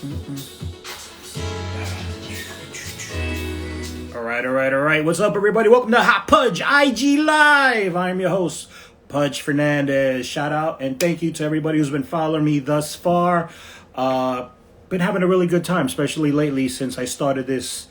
All right. What's up, everybody? Welcome to Hot Pudge IG Live. I'm your host, Pudge Fernandez. Shout out and thank you to everybody who's been following me thus far. Been having a really good time, especially lately since I started this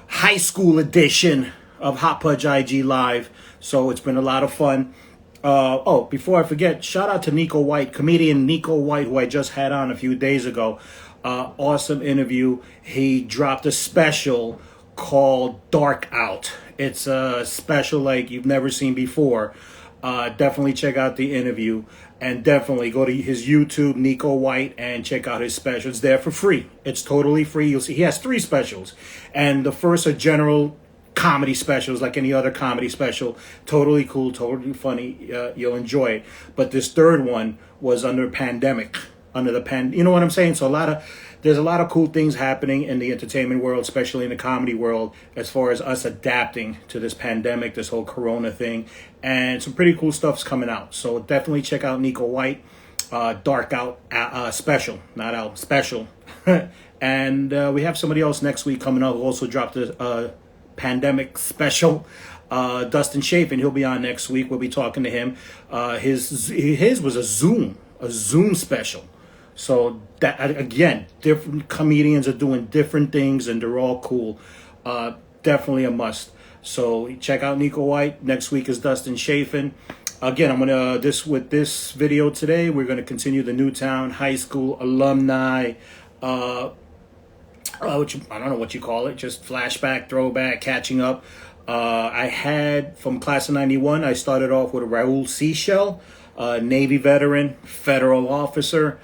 high school edition of Hot Pudge IG Live. So it's been a lot of fun. Before I forget, shout out to Nico White, comedian Nico White, who I just had on a few days ago. Awesome interview. He dropped a special called Dark Out. It's a special like you've never seen before. Definitely check out the interview and definitely go to his YouTube, Nico White, and check out his special. It's there for free. It's totally free. You'll see he has 3 specials, and the first are general comedy specials like any other comedy special. Totally cool, totally funny. You'll enjoy it. But this third one was under pandemic, you know what I'm saying? So there's a lot of cool things happening in the entertainment world, especially in the comedy world, as far as us adapting to this pandemic, this whole Corona thing, and some pretty cool stuff's coming out. So definitely check out Nico White, Dark Out special, not out special. And we have somebody else next week coming up who also dropped a pandemic special. Dustin Chafin, he'll be on next week. We'll be talking to him. His was a Zoom special. So that again, different comedians are doing different things, and they're all cool. Definitely a must. So check out Nico White. Next week is Dustin Chafin. Again, I'm gonna with this video today. We're gonna continue the Newtown High School alumni. I don't know what you call it. Just flashback, throwback, catching up. I had from class of '91. I started off with Raul Seashell, Navy veteran, federal officer.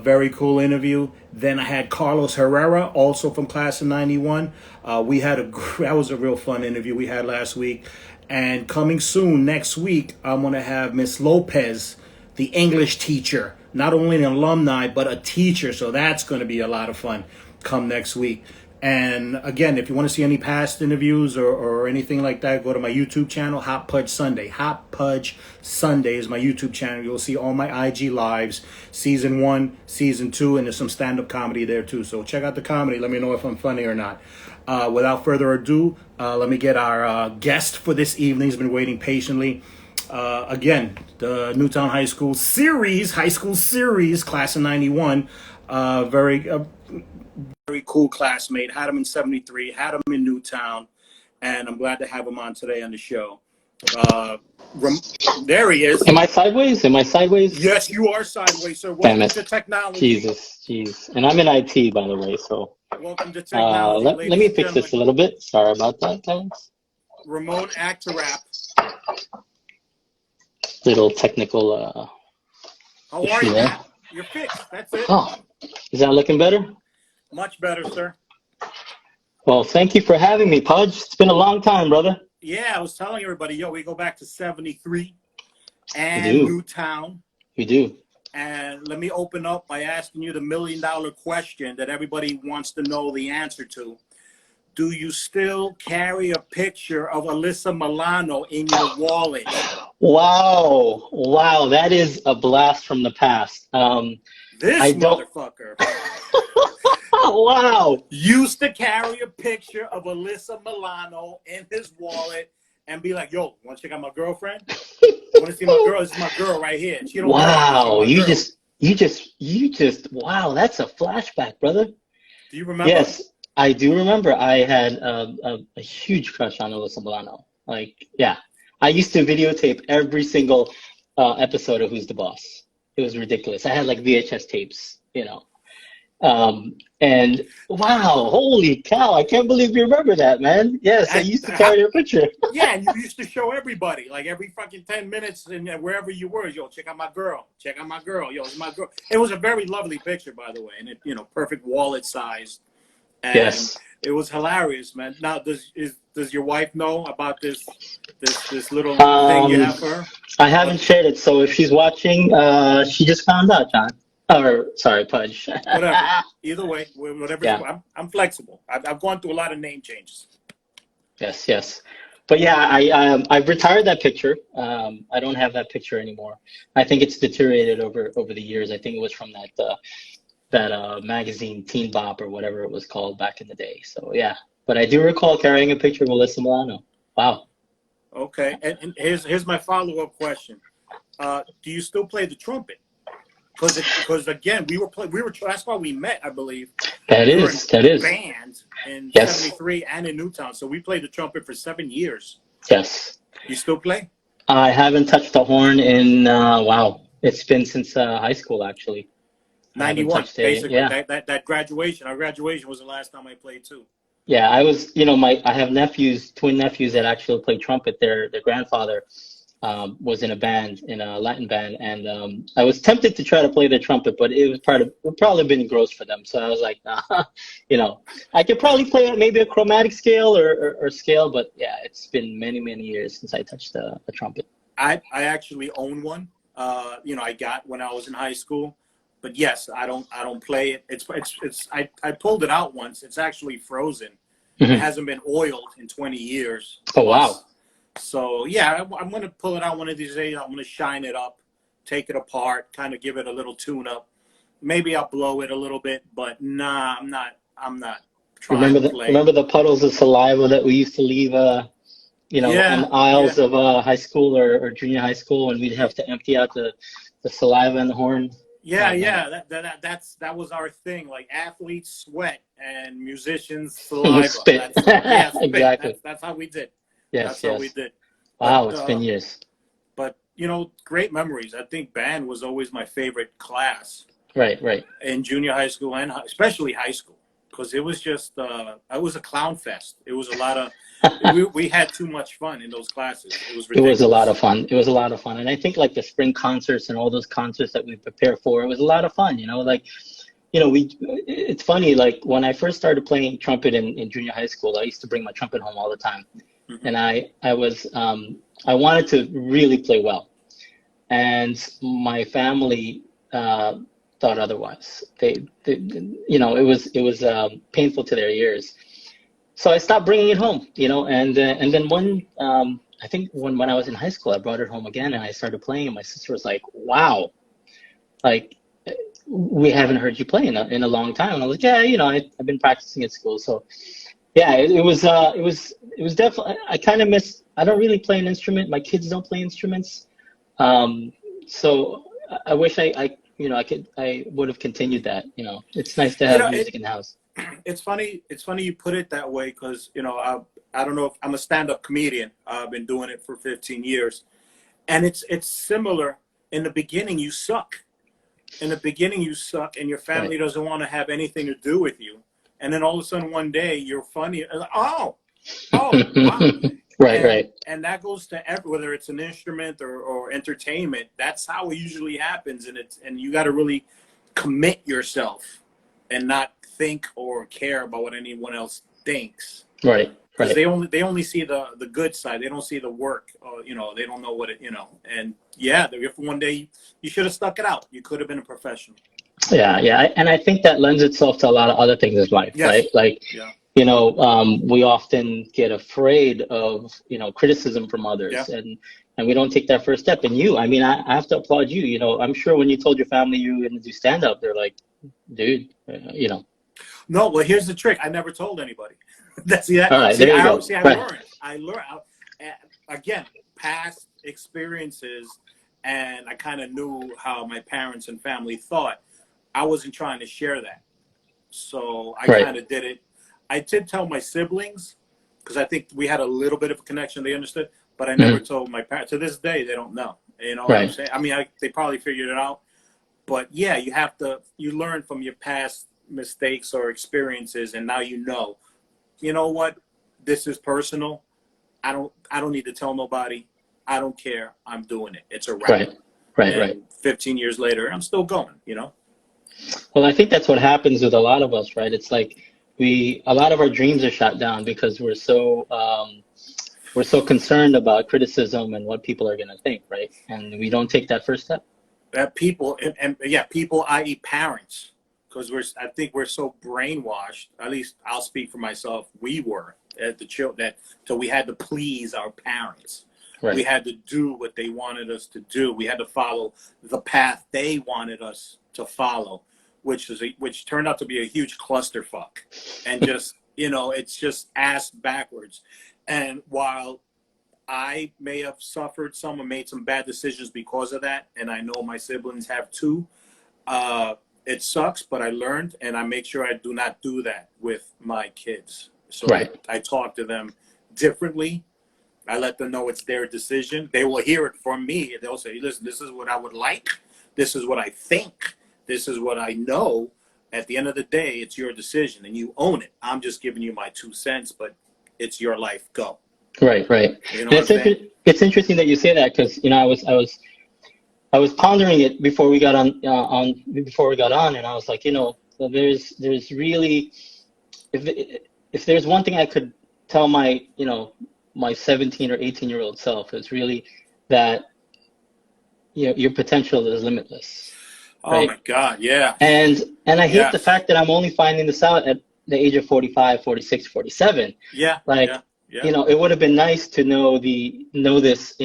Very cool interview. Then I had Carlos Herrera, also from class of '91. That was a real fun interview we had last week. And coming soon, next week, I'm going to have Miss Lopez, the English teacher. Not only an alumni, but a teacher. So that's going to be a lot of fun come next week. And again, if you want to see any past interviews or anything like that, go to my YouTube channel, Hot Pudge Sunday. Hot Pudge Sunday is my YouTube channel. You'll see all my IG lives, season 1, season 2, and there's some stand-up comedy there too. So check out the comedy. Let me know if I'm funny or not. Without further ado, let me get our guest for this evening. He's been waiting patiently. Again, the Newtown High School series, class of '91. Very cool classmate. Had him in '73. Had him in Newtown, and I'm glad to have him on today on the show. There he is. Am I sideways? Yes, you are sideways, sir. Welcome to technology. Jeez. And I'm in IT, by the way, so. Welcome to technology. Let me fix this a little bit. Sorry about that, guys. Ramon Agtarap. Little technical How are you? there. You're fixed. That's it. Oh, is that looking better? Much better, sir. Well, thank you for having me, Pudge. It's been a long time, brother. Yeah, I was telling everybody, we go back to '73 and Newtown. We do. And let me open up by asking you the $1 million question that everybody wants to know the answer to. Do you still carry a picture of Alyssa Milano in your wallet? Wow, that is a blast from the past. Motherfucker. Wow. Used to carry a picture of Alyssa Milano in his wallet and be like, yo, want to check out my girlfriend? Want to see my girl? This is my girl right here. She don't wow, you just, wow, that's a flashback, brother. Do you remember? Yes, I do remember. I had a huge crush on Alyssa Milano. Like, yeah. I used to videotape every single episode of Who's the Boss. It was ridiculous. I had like VHS tapes, you know. And wow, holy cow, I can't believe you remember that, man. Yes, I used to carry your picture. Yeah, and you used to show everybody, like every fucking 10 minutes and wherever you were, yo, check out my girl, yo, it's my girl. It was a very lovely picture, by the way, and it, perfect wallet size. And yes. It was hilarious, man. Now, does your wife know about this little thing you have for her? I haven't shared it, so if she's watching, she just found out, John. Or sorry, Pudge. Whatever. Either way, whatever. Yeah. I'm flexible. I've gone through a lot of name changes. Yes. But yeah, I've retired that picture. I don't have that picture anymore. I think it's deteriorated over the years. I think it was from that magazine Teen Bop or whatever it was called back in the day. So yeah, but I do recall carrying a picture of Alyssa Milano. Wow. Okay, and here's my follow-up question. Do you still play the trumpet? Because again, that's why we met, I believe. That we is were in that is band in yes. '73 and in Newtown, so we played the trumpet for 7 years. Yes. You still play? I haven't touched the horn in wow. It's been since high school actually. I haven't 91, touched it. basically. Yeah. That graduation. Our graduation was the last time I played too. Yeah, I was, I have twin nephews that actually play trumpet. Their grandfather was in a band, in a Latin band, and I was tempted to try to play the trumpet, but it would probably been gross for them. So I was like, nah, I could probably play maybe a chromatic scale or scale, but yeah, it's been many, many years since I touched a trumpet. I actually own one. I got when I was in high school. But yes, I don't play it. I pulled it out once. It's actually frozen. Mm-hmm. It hasn't been oiled in 20 years. Oh wow! So yeah, I'm gonna pull it out one of these days. I'm gonna shine it up, take it apart, kind of give it a little tune up. Maybe I'll blow it a little bit, but nah, I'm not trying to play. Remember the puddles of saliva that we used to leave, on the aisles of high school or junior high school, and we'd have to empty out the saliva in the horn. Yeah. That was our thing. Like athletes sweat and musicians saliva. Spit. Spit. Exactly. That's how we did. Yes. How we did. Wow, it's been years. But great memories. I think band was always my favorite class. Right. In junior high school and especially high school, because it was just it was a clown fest. It was a lot of we had too much fun in those classes. It was ridiculous. It was a lot of fun. And I think like the spring concerts and all those concerts that we prepare for, it was a lot of fun, it's funny, like when I first started playing trumpet in junior high school, I used to bring my trumpet home all the time. Mm-hmm. And I wanted to really play well. And my family thought otherwise. It was painful to their ears. So I stopped bringing it home, and then I think when I was in high school, I brought it home again and I started playing, and my sister was like, wow, like we haven't heard you play in a long time. And I was like, yeah, I've been practicing at school. So yeah, it was definitely, I kind of miss, I don't really play an instrument. My kids don't play instruments. So I wish I would have continued that, it's nice to have music in the house. It's funny you put it that way, because I don't know if I'm a stand-up comedian. I've been doing it for 15 years, and it's similar. In the beginning you suck, and your family doesn't want to have anything to do with you, and then all of a sudden one day you're funny. Wow. Right. And that goes to whether it's an instrument or entertainment. That's how it usually happens, and you got to really commit yourself and not think or care about what anyone else thinks. Right. Because they only see the good side. They don't see the work. They don't know what it. And yeah, if one day you should have stuck it out, you could have been a professional. Yeah, and I think that lends itself to a lot of other things in life, yes. Right? Like, yeah. We often get afraid of criticism from others, yeah. and we don't take that first step. And I have to applaud you. I'm sure when you told your family you were going to do stand up, they're like, dude, No, well, here's the trick. I never told anybody. That's that. All right, there you go. I learned. Again, past experiences, and I kind of knew how my parents and family thought. I wasn't trying to share that, so I kind of did it. I did tell my siblings, because I think we had a little bit of a connection. They understood, but I never told my parents. To this day, they don't know. You know what I'm saying? They probably figured it out, but yeah, you learn from your past mistakes or experiences, and now you know what, this is personal. I don't need to tell nobody. I don't care. I'm doing it. It's a wrap. Right. 15 years later, I'm still going. Well, I think that's what happens with a lot of us, right? It's like a lot of our dreams are shot down because we're so concerned about criticism and what people are going to think, right? And we don't take that first step. People, people, i.e. parents. Because I think we're so brainwashed. At least I'll speak for myself. We were at the children so we had to please our parents. Right. We had to do what they wanted us to do. We had to follow the path they wanted us to follow. which turned out to be a huge clusterfuck, and just it's just ass backwards. And while I may have suffered some and made some bad decisions because of that, and I know my siblings have too. It sucks, but I learned, and I make sure I do not do that with my kids. So Right. I talk to them differently. I let them know it's their decision. They will hear it from me. They'll say, listen, this is what I would like. This is what I think. This is what I know. At the end of the day, it's your decision, and you own it. I'm just giving you my 2 cents, but it's your life. Go. Right. Right. You know what I'm saying? It's interesting that you say that, because I was pondering it before we got on, and I was like, there's really, if there's one thing I could tell my my 17 or 18-year-old self, is really that your potential is limitless. Right? Oh my God, yeah. And I hate Yes. the fact that I'm only finding this out at the age of 45, 46, 47. Yeah. Like, Yeah. it would have been nice to know this,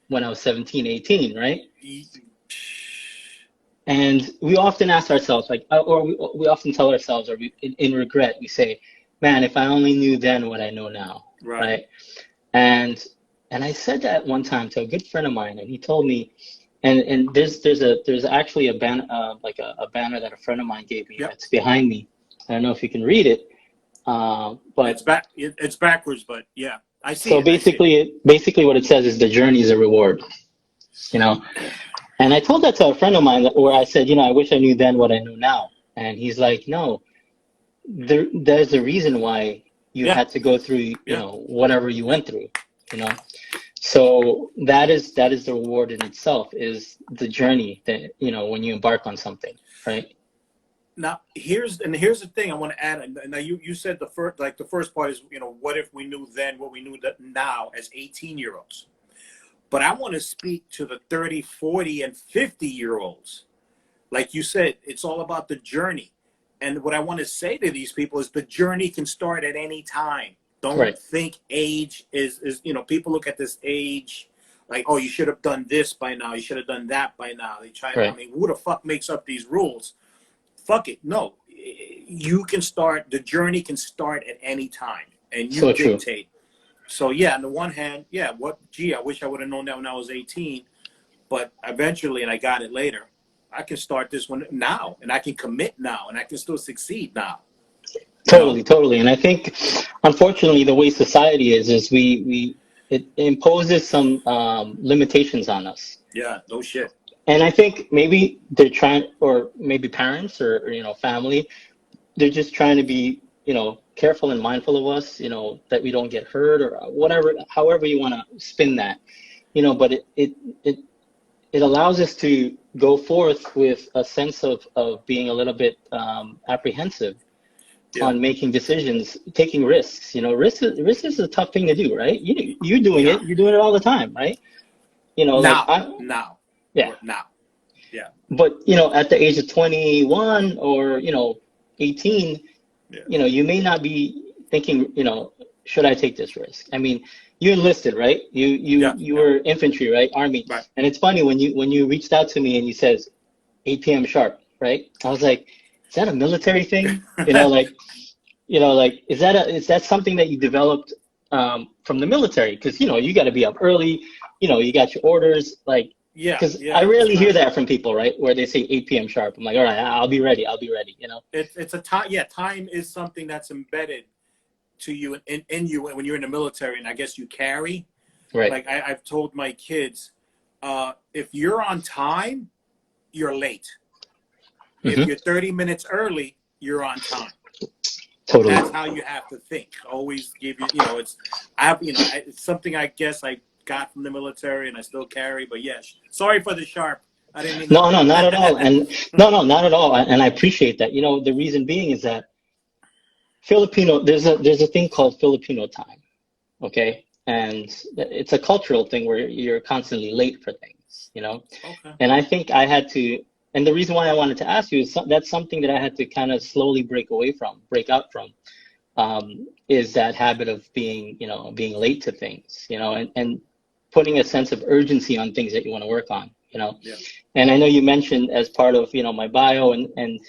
when I was 17, 18, right? And we often ask ourselves, like, or we often tell ourselves, or in regret, we say, man, if I only knew then what I know now, right? And I said that one time to a good friend of mine, and he told me, and there's actually a banner, like a banner that a friend of mine gave me. Yep. That's behind me. I don't know if you can read it, but it's backwards, but yeah, I see. So basically what it says is the journey is a reward, And I told that to a friend of mine, where I said, I wish I knew then what I know now. And he's like, no, there's a reason why you had to go through, whatever you went through, So that is the reward in itself, is the journey that, when you embark on something, right? Now here's the thing I want to add. Now you said the first part is, what if we knew then what we knew now as 18-year-olds? But I want to speak to the 30, 40, and 50-year-olds. Like you said, it's all about the journey. And what I want to say to these people is the journey can start at any time. Don't think age is people look at this age like, oh, you should have done this by now. You should have done that by now. They try. I mean, who the fuck makes up these rules? Fuck it. No, you can start. The journey can start at any time, and you dictate. So yeah, on the one hand, I wish I would have known that when I was 18, but eventually, and I got it later, I can start this one now, and I can commit now, and I can still succeed now. Totally. And I think, unfortunately, the way society is it imposes some limitations on us. Yeah, no shit. And I think maybe they're trying, or maybe parents or family, they're just trying to be, careful and mindful of us, that we don't get hurt or whatever, however you want to spin that, but it allows us to go forth with a sense of being a little bit apprehensive on making decisions, taking risks. Risk is a tough thing to do, right? You're doing it. You're doing it all the time, right? Now. Yeah. But, at the age of 21 or, 18, you may not be thinking, should I take this risk? I mean, you enlisted, right? You were infantry, right? Army. Right. And it's funny when you reached out to me and you said 8 p.m. sharp, right? I was like, is that a military thing? Is that something that you developed from the military? Because you got to be up early. You got your orders, like. Because I rarely hear that from people, right? Where they say 8 p.m. sharp. I'm like, all right, I'll be ready. It's a time. Yeah, time is something that's embedded to you in you when you're in the military, and I guess you carry. Right. Like I've told my kids, if you're on time, you're late. Mm-hmm. If you're 30 minutes early, you're on time. Totally. That's how you have to think. Always give it's something I guess I got from the military and I still carry. But yes, sorry for the sharp. I didn't mean. No, not at all. And no, not at all. And I appreciate that. The reason being is that Filipino, there's a thing called Filipino time, okay? And it's a cultural thing where you're constantly late for things, Okay. And I think I had to, and the reason why I wanted to ask you is that's something that I had to kind of slowly break out from, is that habit of being late to things, and putting a sense of urgency on things that you want to work on, Yeah. And I know you mentioned as part of, my bio and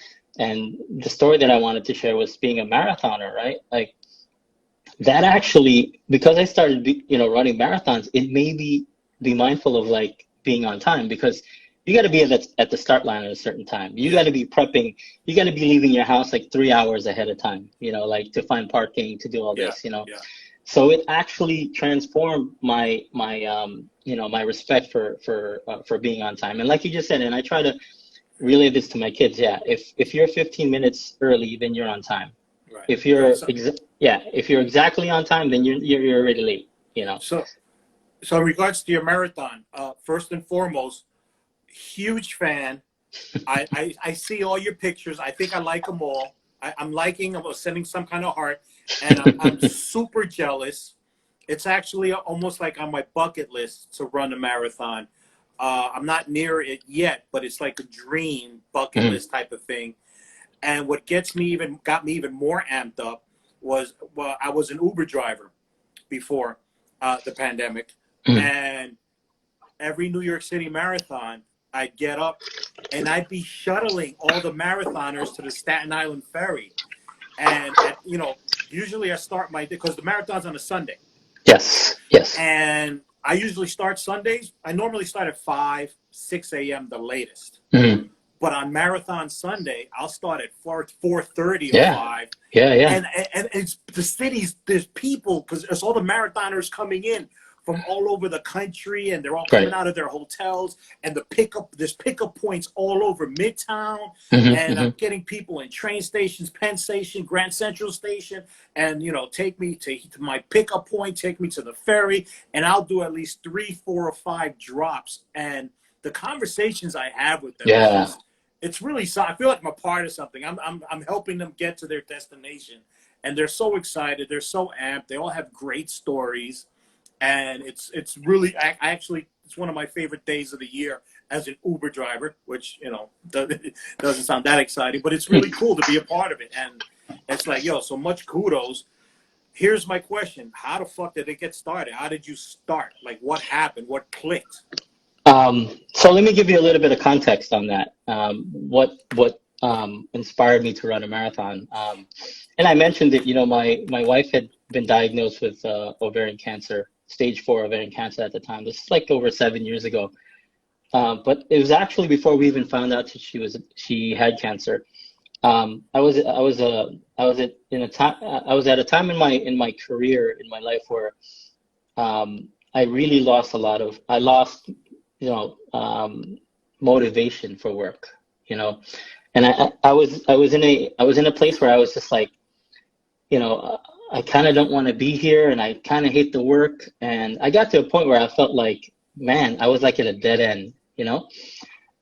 and the story that I wanted to share was being a marathoner, right? Like that actually, because I started, running marathons, it made me be mindful of like being on time, because you got to be at the start line at a certain time. You got to be prepping. You got to be leaving your house like 3 hours ahead of time, like to find parking, to do all this, Yeah. So it actually transformed my respect for being on time. And like you just said, and I try to relay this to my kids. Yeah, if you're 15 minutes early, then you're on time. Right. If you're Right. if you're exactly on time, then you're already late. So in regards to your marathon, first and foremost, huge fan. I see all your pictures. I think I like them all. I'm liking them or sending some kind of heart, and I'm super jealous. It's actually almost like on my bucket list to run a marathon. I'm not near it yet, but it's like a dream bucket Mhm. list type of thing. And what got me even more amped up was, well, I was an Uber driver before the pandemic, Mhm. and every New York City marathon, I'd get up and I'd be shuttling all the marathoners to the Staten Island ferry. And usually I start my day because the marathon's on a Sunday. Yes. And I usually start Sundays. I normally start at 5, 6 a.m. the latest. Mhm. But on Marathon Sunday, I'll start at 4:30 or Yeah. 5. Yeah. And it's the cities, there's people, because there's all the marathoners coming in from all over the country, and they're all coming Right. out of their hotels, and there's pickup points all over Midtown, and I'm Hmm. getting people in train stations, Penn Station, Grand Central Station, and take me to my pickup point, take me to the ferry, and I'll do at least 3, 4, or 5 drops. And the conversations I have with them is Yeah. just, it's really, I feel like I'm a part of something. I'm helping them get to their destination, and they're so excited. They're so amped. They all have great stories, and it's really, I actually, it's one of my favorite days of the year as an Uber driver, which doesn't sound that exciting, but it's really cool to be a part of it. And it's like, yo, so much kudos. Here's my question: how the fuck did it get started? How did you start? Like, what happened? What clicked? So let me give you a little bit of context on that. What inspired me to run a marathon? And I mentioned that my wife had been diagnosed with ovarian cancer, stage 4 ovarian cancer at the time. This is like over 7 years ago. But it was actually before we even found out that she had cancer. I was at a time in my career, in my life, where I really I lost motivation for work, and I was in a place where I was just like, I kind of don't want to be here, and I kind of hate the work, and I got to a point where I felt like, man, I was like at a dead end.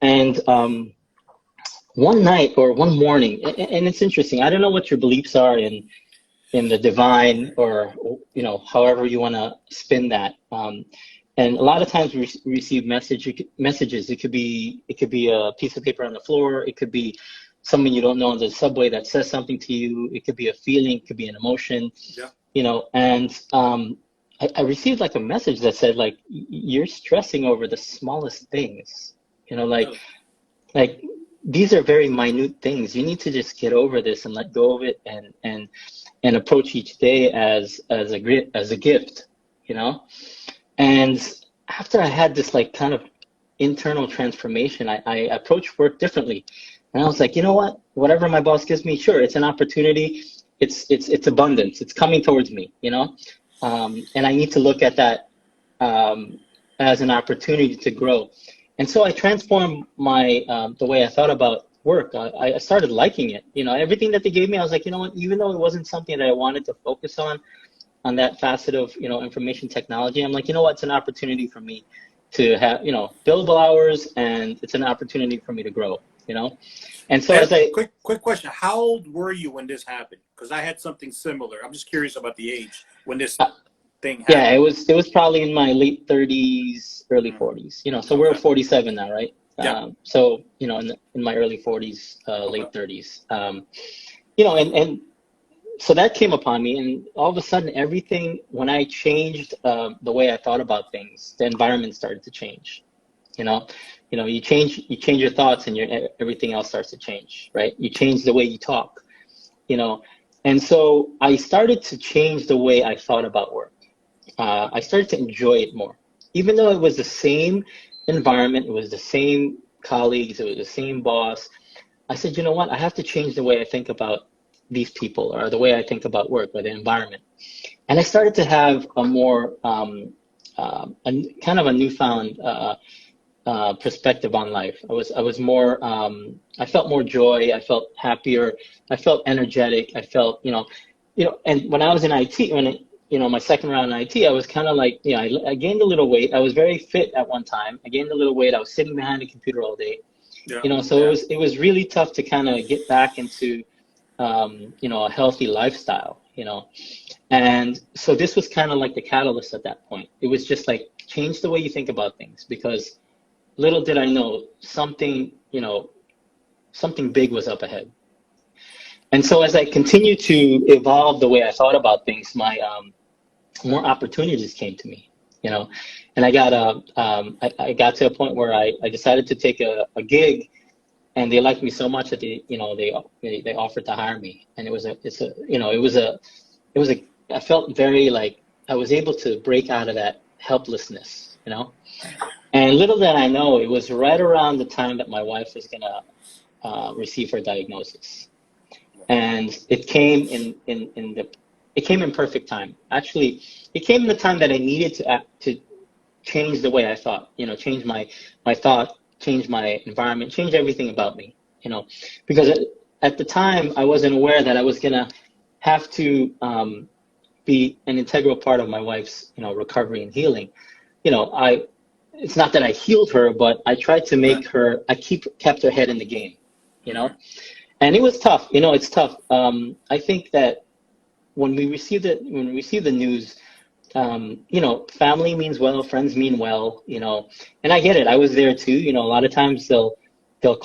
And one night or one morning, and it's interesting. I don't know what your beliefs are in the divine, or however you want to spin that. And a lot of times we receive messages. It could be a piece of paper on the floor. It could be someone you don't know on the subway that says something to you. It could be a feeling. It could be an emotion. Yeah. And I received like a message that said, like, you're stressing over the smallest things. Really? Like these are very minute things. You need to just get over this and let go of it, and approach each day as a gift. And after I had this like kind of internal transformation, I approached work differently. And I was like, you know what? Whatever my boss gives me, sure, it's an opportunity. It's abundance. It's coming towards me, and I need to look at that as an opportunity to grow. And so I transformed the way I thought about work. I started liking it. Everything that they gave me, I was like, you know what? Even though it wasn't something that I wanted to focus on that facet of information technology, I'm like, you know what? It's an opportunity for me to have billable hours, and it's an opportunity for me to grow. And so And as I quick question: how old were you when this happened? Because I had something similar. I'm just curious about the age when this thing yeah, happened. it was probably in my late 30s, early Mm, 40s. So we're okay. 47 now, right? Yeah. So in my early 40s, Okay. late 30s. And so that came upon me, and all of a sudden, everything, when I changed the way I thought about things, the environment started to change. You change your thoughts, and everything else starts to change, right? You change the way you talk, and so I started to change the way I thought about work. I started to enjoy it more, even though it was the same environment, it was the same colleagues, it was the same boss. I said, you know what? I have to change the way I think about these people, or the way I think about work, or the environment. And I started to have a more, kind of a newfound perspective on life. I was more, I felt more joy. I felt happier. I felt energetic. I felt, and when I was in IT, my second round in IT, I was kind of like, I gained a little weight. I was very fit at one time. I gained a little weight. I was sitting behind a computer all day. Yeah. So it was really tough to kind of get back into, a healthy lifestyle, And so this was kind of like the catalyst at that point. It was just like, change the way you think about things, because little did I know something big was up ahead. And so as I continued to evolve the way I thought about things, my more opportunities came to me, and I got I got to a point where I decided to take a gig, and they liked me so much that they offered to hire me, and I felt very like I was able to break out of that helplessness, And little did I know, it was right around the time that my wife was gonna receive her diagnosis, and it came it came in perfect time. Actually, it came in the time that I needed to change the way I thought. Change my thought, change my environment, change everything about me. Because at the time I wasn't aware that I was gonna have to be an integral part of my wife's recovery and healing. It's not that I healed her, but I tried to make her, kept her head in the game, and it was tough. It's tough. I think that when we receive the news, family means well, friends mean well, and I get it. I was there too. A lot of times they'll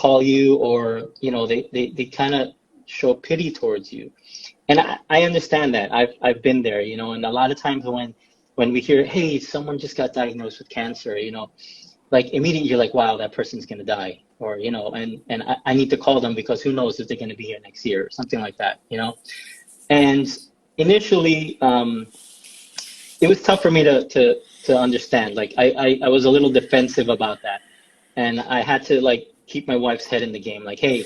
call you, or, they kind of show pity towards you. And I understand that. I've been there, and a lot of times when we hear, hey, someone just got diagnosed with cancer, like immediately you're like, wow, that person's going to die, or, and I need to call them because who knows if they're going to be here next year or something like that, And initially, it was tough for me to understand. Like I was a little defensive about that, and I had to like keep my wife's head in the game. Like, hey,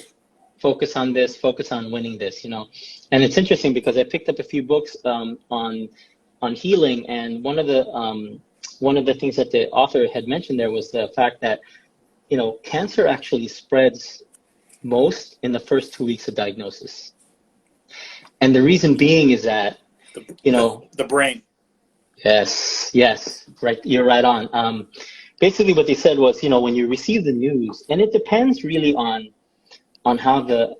focus on this, focus on winning this, And it's interesting because I picked up a few books on healing, and one of the things that the author had mentioned there was the fact that cancer actually spreads most in the first 2 weeks of diagnosis, and the reason being is that the brain. Yes, right. You're right on. Basically, what they said was, when you receive the news, and it depends really on how the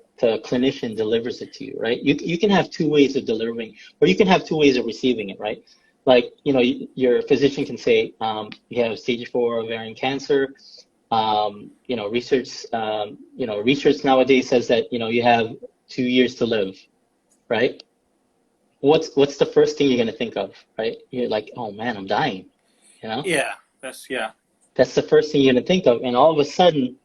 clinician delivers it to you, right? You can have two ways of delivering, or you can have two ways of receiving it, right? Like, your physician can say, you have stage 4 ovarian cancer. Research nowadays says that, you have 2 years to live, right? What's the first thing you're going to think of, right? You're like, oh man, I'm dying, Yeah, That's the first thing you're going to think of. And all of a sudden,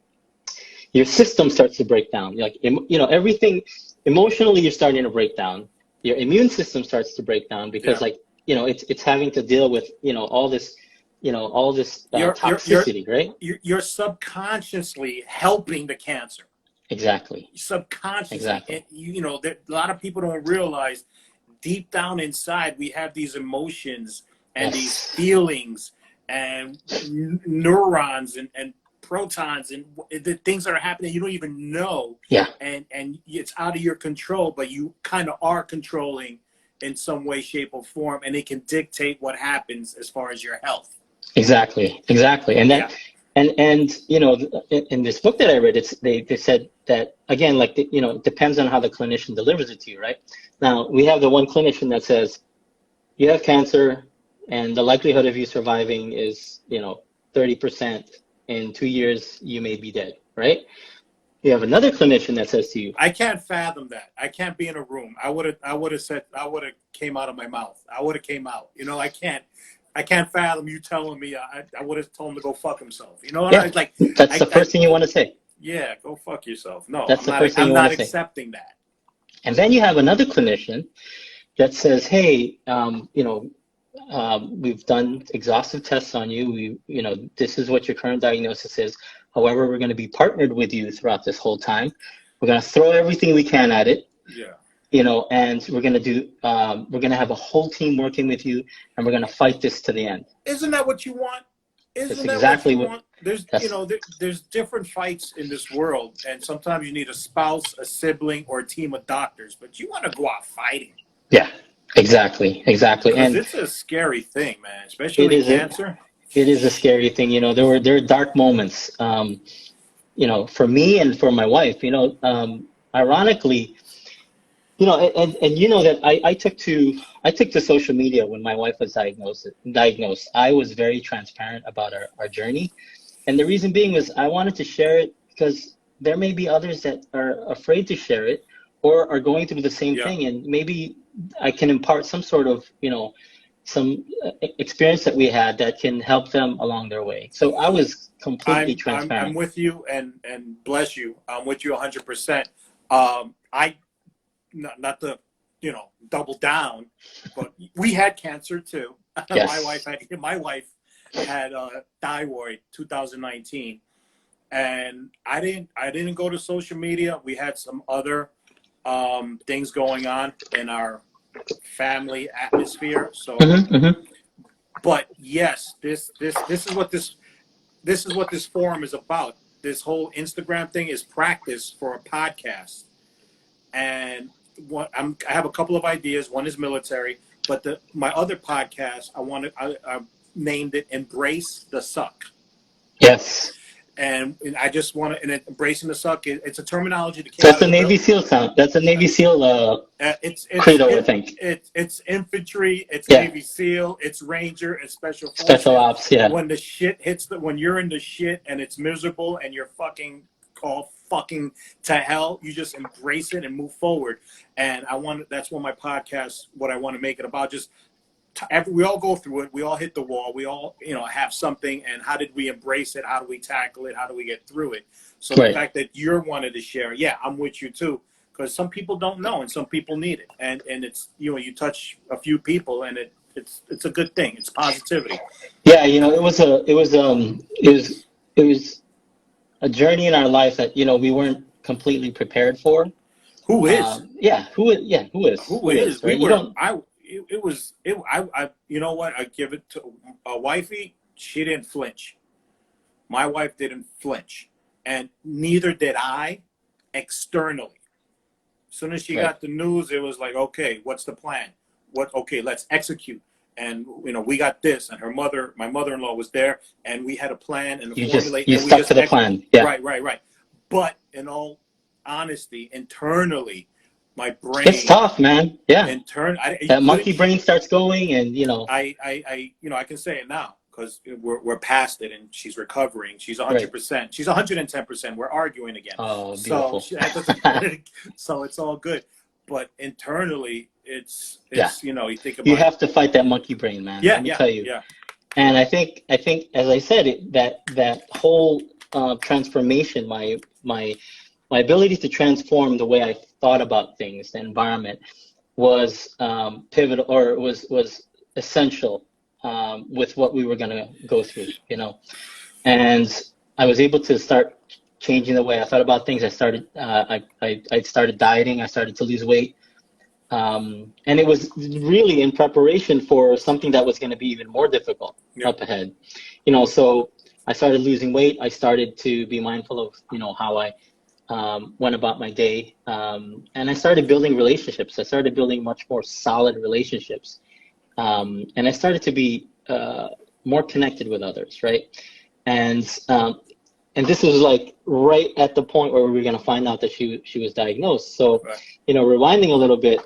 your system starts to break down. Like, everything emotionally, you're starting to break down. Your immune system starts to break down because it's having to deal with, all this toxicity, right? You're subconsciously helping the cancer. Exactly. Subconsciously. Exactly. And, a lot of people don't realize deep down inside, we have these emotions and these feelings and neurons and protons and the things that are happening you don't even know. Yeah. And it's out of your control, but you kind of are controlling in some way, shape, or form, and it can dictate what happens as far as your health. Exactly. And that, and in this book that I read, they said that again, like it depends on how the clinician delivers it to you, right? Now we have the one clinician that says you have cancer, and the likelihood of you surviving is 30%. In 2 years, you may be dead, right? You have another clinician that says to you, I can't fathom that. I can't be in a room. I would have came out of my mouth. I would have came out. I can't I can't fathom you telling me I would have told him to go fuck himself. You know, Yeah, like that's the first thing you want to say. Yeah, go fuck yourself. No, That's the first thing you I'm want not to say. accepting that. And then you have another clinician that says, hey, we've done exhaustive tests on you. This is what your current diagnosis is. However, we're going to be partnered with you throughout this whole time. We're going to throw everything we can at it. Yeah. And we're going to have a whole team working with you, and we're going to fight this to the end. Isn't that what you want? That's exactly what you want? There's different fights in this world, and sometimes you need a spouse, a sibling, or a team of doctors, but you want to go out fighting. Yeah, exactly. And it's a scary thing, man, especially with cancer. It is a scary thing. There were dark moments, for me and for my wife, ironically, that I took to social media when my wife was diagnosed. I was very transparent about our journey. And the reason being was I wanted to share it because there may be others that are afraid to share it or are going through the same thing. And maybe I can impart some sort of, some experience that we had that can help them along their way. So I was completely transparent. I'm with you and bless you. I'm with you 100%. Not to, double down, but we had cancer too. Yes. My wife had thyroid 2019, and I didn't go to social media. We had some other things going on in our family atmosphere. So, but yes, this is what this forum is about. This whole Instagram thing is practice for a podcast, and I have a couple of ideas. One is military, but my other podcast I named it "Embrace the Suck." Yes. And I just want to, and embracing the suck. It's a terminology that came That's a Navy SEAL sound. That's a Navy SEAL credo, I think. It's infantry. It's Navy SEAL. It's Ranger. It's Special Forces. Special Ops. Yeah. When the shit hits when you're in the shit and it's miserable and you're fucking to hell, you just embrace it and move forward. And that's what my podcast, what I want to make it about. Just we all go through it. We all hit the wall. We all, have something. And how did we embrace it? How do we tackle it? How do we get through it? So the fact that you're wanted to share, I'm with you too, because some people don't know and some people need it. And it's, you touch a few people and it's a good thing. It's positivity. Yeah. It was a journey in our life that, we weren't completely prepared for. Who is? Who is? Right? You know what? I give it to a wifey. She didn't flinch. My wife didn't flinch, and neither did I externally. As soon as she got the news, it was like, okay, what's the plan? Okay, let's execute. And we got this. And my mother-in-law was there, and we had a plan and a formulate. You stuck to the plan. Yeah. Right. But in all honesty, internally, my brain. It's tough, man. Yeah. That monkey brain starts going, and I can say it now because we're past it, and she's recovering. She's 100%. She's 110%. We're arguing again. Oh, beautiful. So it's all good, but internally, it's you think about. You have to fight that monkey brain, man. Let me tell you. Yeah. And I think as I said, that whole transformation, my ability to transform the way I thought about things, the environment, was pivotal, or was essential with what we were going to go through, And I was able to start changing the way I thought about things. I started dieting. I started to lose weight. And it was really in preparation for something that was going to be even more difficult up ahead. So I started losing weight. I started to be mindful of, how I went about my day. And I started building relationships. I started building much more solid relationships. And I started to be more connected with others, right? And this was like right at the point where we were going to find out that she was diagnosed. So, rewinding a little bit,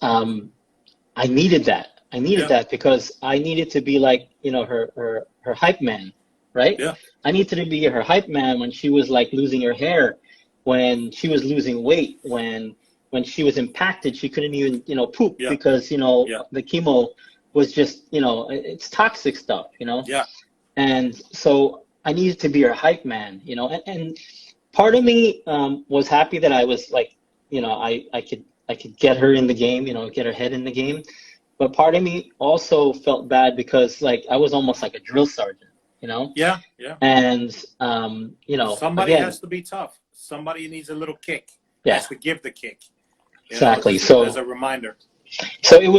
I needed that. I needed that because I needed to be like, her hype man, right? Yeah. I needed to be her hype man when she was like losing her hair, when she was losing weight, when she was impacted, she couldn't even, poop because, the chemo was just, it's toxic stuff, Yeah. And so I needed to be her hype man, and part of me was happy that I was like, I could get her in the game, get her head in the game. But part of me also felt bad because like I was almost like a drill sergeant, Yeah. Yeah. And Somebody again, has to be tough. Somebody needs a little kick. Yeah. Has to give the kick. Exactly. So as a reminder. So it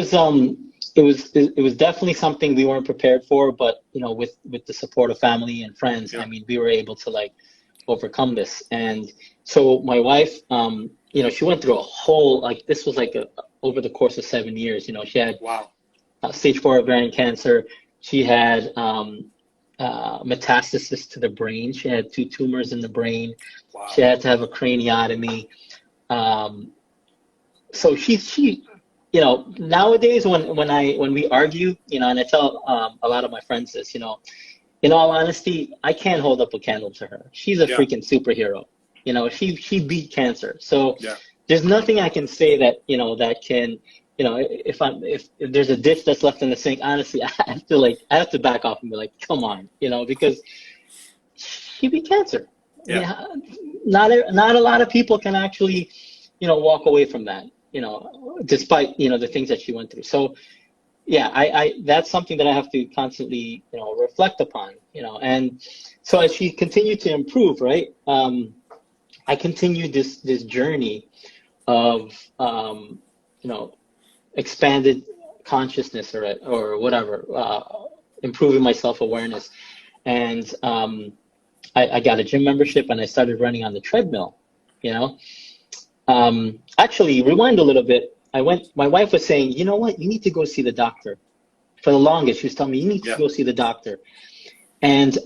was definitely something we weren't prepared for, but with the support of family and friends, Yeah. I mean, we were able to like overcome this. And so my wife, she went through a whole, like, this was like over the course of 7 years. She had Wow. stage 4 ovarian cancer. She had metastasis to the brain. She had 2 tumors in the brain. Wow. She had to have a craniotomy. So she nowadays when we argue, and I tell a lot of my friends this, in all honesty, I can't hold up a candle to her. She's a freaking superhero. She beat cancer. So there's nothing I can say that that can, if there's a dish that's left in the sink, honestly, I have to back off and be like, come on, because she beat cancer. Yeah. Not a lot of people can actually, walk away from that, despite, the things that she went through. So yeah, I that's something that I have to constantly, reflect upon, and so as she continued to improve, right, I continued this journey of, expanded consciousness or whatever, improving my self-awareness. And I got a gym membership and I started running on the treadmill, Actually, rewind a little bit. My wife was saying, you know what, you need to go see the doctor. For the longest, she was telling me, you need to go see the doctor. And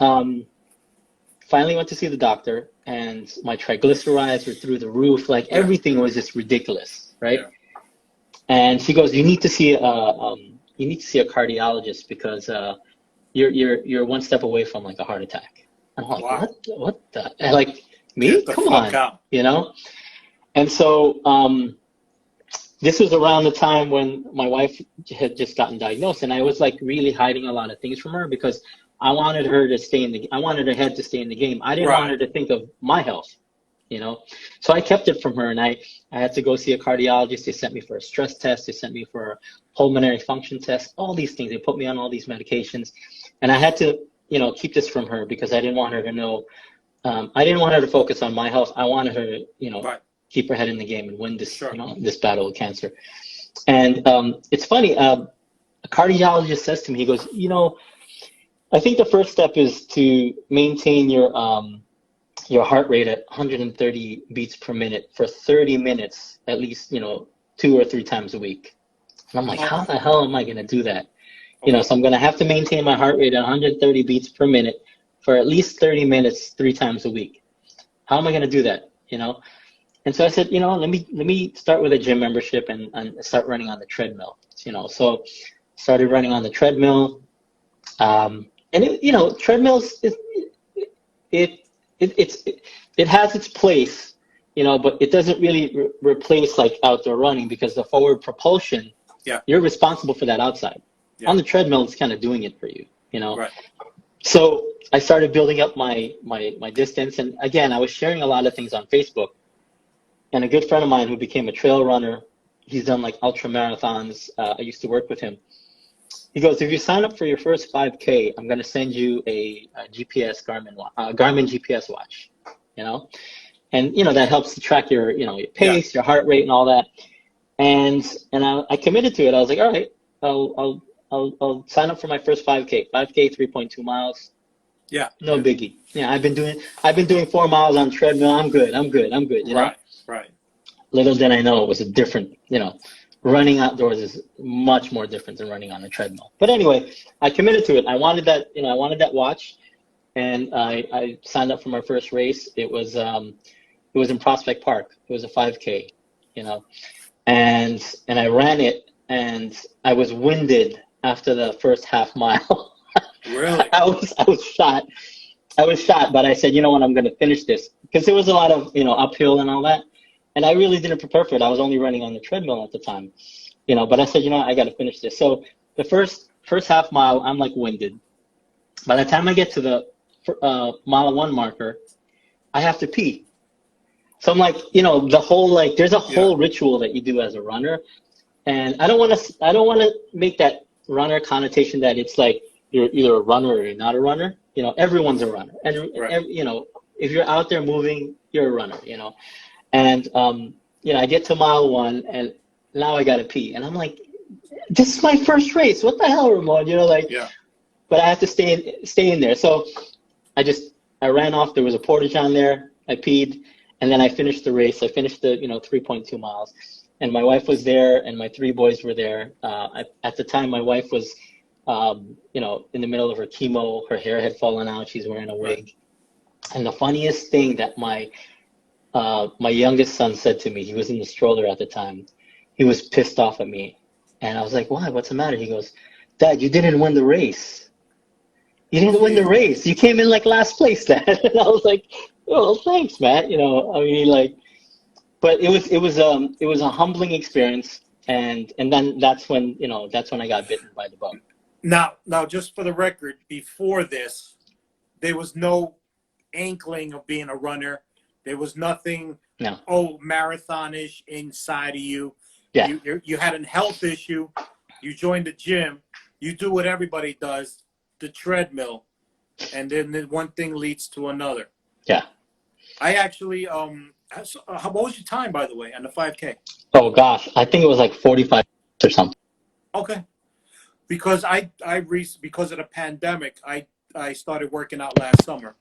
finally went to see the doctor, and my triglycerides were through the roof. Like everything was just ridiculous, right? Yeah. And she goes, you need to see a cardiologist because you're one step away from like a heart attack. I'm like, wow. What the? And like, me? Come on, out. And so this was around the time when my wife had just gotten diagnosed, and I was like really hiding a lot of things from her because I wanted her to stay I wanted her head to stay in the game. I didn't want her to think of my health, So I kept it from her, and I had to go see a cardiologist. They sent me for a stress test. They sent me for a pulmonary function test, all these things. They put me on all these medications, and I had to, keep this from her because I didn't want her to know. I didn't want her to focus on my health. I wanted her to, keep her head in the game and win this, this battle with cancer. And it's funny. A cardiologist says to me, he goes, I think the first step is to maintain your heart rate at 130 beats per minute for 30 minutes, at least, 2 or 3 times a week. And I'm like, how the hell am I going to do that? So I'm going to have to maintain my heart rate at 130 beats per minute for at least 30 minutes, 3 times a week. How am I going to do that? And so I said, let me start with a gym membership and start running on the treadmill. So started running on the treadmill. And treadmills, it has its place, but it doesn't really replace like outdoor running because the forward propulsion, you're responsible for that outside. Yeah. On the treadmill, it's kind of doing it for you, Right. So I started building up my distance, and again, I was sharing a lot of things on Facebook. And a good friend of mine who became a trail runner, he's done like ultra marathons. I used to work with him. He goes, if you sign up for your first 5K, I'm going to send you a GPS Garmin GPS watch, and, that helps to track your, your pace, your heart rate and all that. And I committed to it. I was like, all right, I'll sign up for my first 5K, 3.2 miles. Yeah. No biggie. Yeah. I've been doing 4 miles on treadmill. I'm good. Right. Little did I know it was a different, running outdoors is much more different than running on a treadmill. But anyway, I committed to it. I wanted that watch, and I signed up for my first race. It was in Prospect Park. It was a 5K, and I ran it, and I was winded after the first half mile. Really? I was shot. But I said, you know what, I'm going to finish this because there was a lot of, uphill and all that. And I really didn't prepare for it. I was only running on the treadmill at the time, but I said, I got to finish this. So the first half mile, I'm like winded. By the time I get to the mile one marker, I have to pee. So I'm like, the whole like, there's a whole ritual that you do as a runner, and I don't want to make that runner connotation that it's like you're either a runner or you're not a runner. Everyone's a runner, and if you're out there moving, you're a runner. And I get to mile one, and now I gotta pee, and I'm like, this is my first race. What the hell, Ramon? But I have to stay in there. So I ran off. There was a portage on there. I peed, and then I finished the race. I finished the 3.2 miles, and my wife was there, and my three boys were there. At the time, my wife was in the middle of her chemo. Her hair had fallen out. She's wearing a wig. And the funniest thing that my youngest son said to me, he was in the stroller at the time. He was pissed off at me, and I was like, "Why? What's the matter?" He goes, "Dad, you didn't win the race. You didn't win the race. You came in like last place, Dad." And I was like, "Oh, thanks, Matt." But it was a humbling experience, and then that's when I got bitten by the bug. Now, just for the record, before this, there was no inkling of being a runner. There was nothing, marathonish inside of you. Yeah. You had a health issue. You joined the gym. You do what everybody does, the treadmill, and then one thing leads to another. Yeah. I actually, what was your time, by the way, on the 5K? Oh gosh, I think it was like 45 or something. Okay. Because because of the pandemic, I started working out last summer.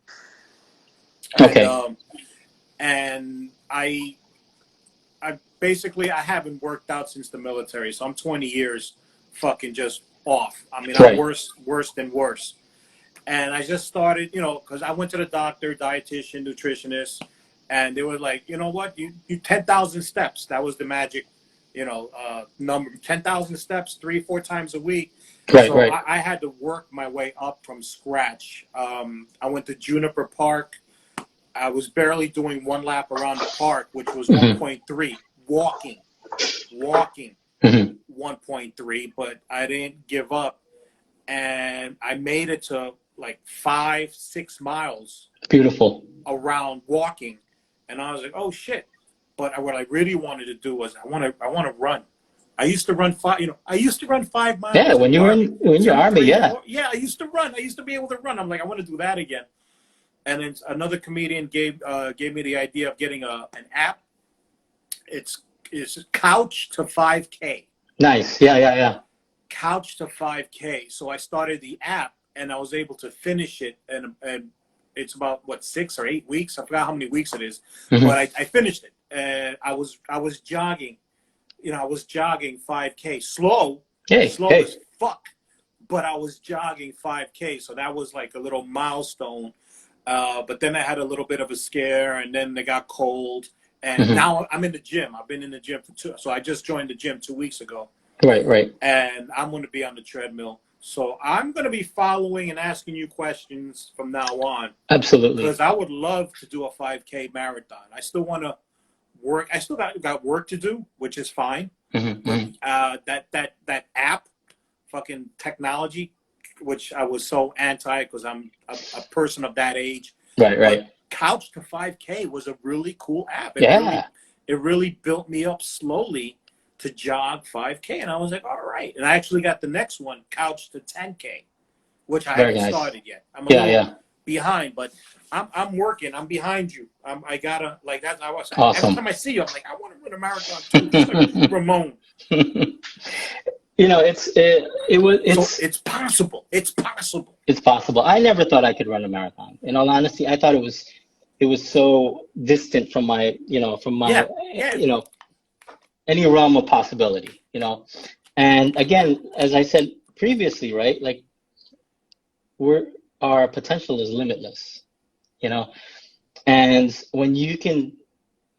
Okay. And I basically haven't worked out since the military, so I'm 20 years fucking just off. I mean, I'm worse than worse. And I just started, because I went to the doctor, dietitian, nutritionist, and they were like, you know what, you 10,000 steps. That was the magic, number. 10,000 steps 3-4 times a week. Right. I had to work my way up from scratch. I went to Juniper Park. I was barely doing one lap around the park, which was 1.3. Walking, 1.3, but I didn't give up. And I made it to like 5-6 miles. Beautiful. Around walking. And I was like, oh shit. But what I really wanted to do was I want to run. I used to run 5 miles. Yeah, when you were in your army, yeah. Yeah, I used to run. I used to be able to run. I'm like, I want to do that again. And then another comedian gave me the idea of getting an app. It's Couch to 5K. Nice. Yeah. Couch to 5K. So I started the app, and I was able to finish it. And it's about 6 or 8 weeks. I forgot how many weeks it is, but I finished it. And I was jogging. I was jogging 5K, slow as fuck. But I was jogging 5K, so that was like a little milestone. But then I had a little bit of a scare, and then it got cold. And now I'm in the gym. I've been in the gym so I just joined the gym 2 weeks ago. Right. And I'm going to be on the treadmill. So I'm going to be following and asking you questions from now on. Absolutely. Because I would love to do a 5K marathon. I still want to work. I still got work to do, which is fine. But that app, fucking technology, which I was so anti because I'm a person of that age. Right. But Couch to 5K was a really cool app. It really built me up slowly to jog 5K, and I was like, all right. And I actually got the next one, Couch to 10K, which I haven't started yet. I'm a little behind, but I'm working. I'm behind you. I gotta like that's I was awesome. Every time I see you, I'm like, I want to run a marathon too, just like Ramon. It's possible. It's possible. It's possible. I never thought I could run a marathon. In all honesty, I thought it was so distant from my any realm of possibility, And again, as I said previously, right? Like our potential is limitless, And when you can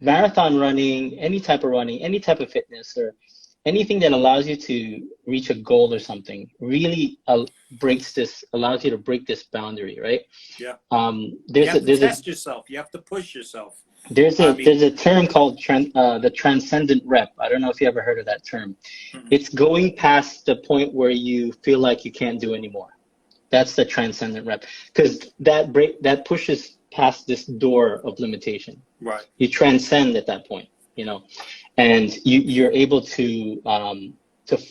marathon running, any type of fitness or anything that allows you to reach a goal or something really allows you to break this boundary, right? Yeah. You have to test yourself. You have to push yourself. I mean, there's a term called the transcendent rep. I don't know if you ever heard of that term. mhm. It's going past the point where you feel like you can't do anymore. That's the transcendent rep, because that pushes past this door of limitation. Right. You transcend at that point, you know, and you're able to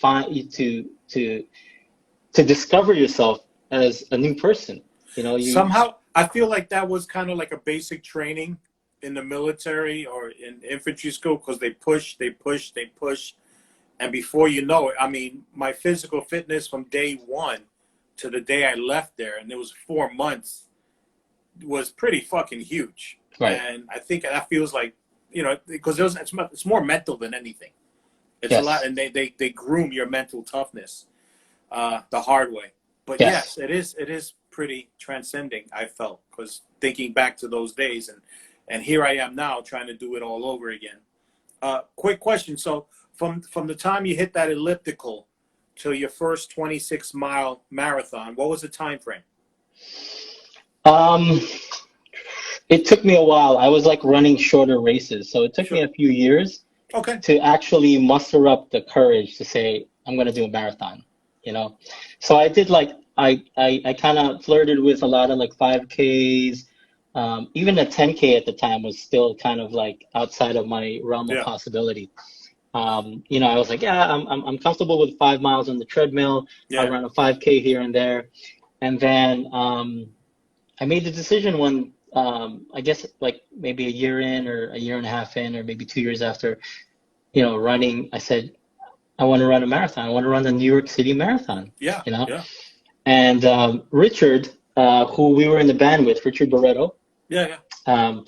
find to discover yourself as a new person. You know, Somehow, I feel like that was kind of like a basic training in the military or in infantry school, because they push, they push, they push. And before you know it, I mean, my physical fitness from day one to the day I left there, and it was 4 months, was pretty fucking huge. right. And I think that feels like, because it's more mental than anything. It's a lot, Yes. and they groom your mental toughness the hard way. But Yes. yes, it is pretty transcending, I felt, because thinking back to those days, and here I am now trying to do it all over again. Quick question. So from the time you hit that elliptical till your first 26-mile marathon, what was the time frame? Um, it took me a while. I was like running shorter races, so it took me Sure. a few years Okay. to actually muster up the courage to say I'm going to do a marathon, you know. So I did like I kind of flirted with a lot of like 5Ks. Even a 10K at the time was still kind of like outside of my realm of Yeah. possibility. You know, I was like, yeah, I'm comfortable with 5 miles on the treadmill. I'll Yeah. run a 5K here and there, and then I made the decision when I guess like maybe a year in or a year and a half in or maybe 2 years after, you know, running, I said, I want to run a marathon. I want to run the New York City Marathon, Yeah. you know? Yeah. And Richard, who we were in the band with, Richard Barreto, Yeah. Yeah. um,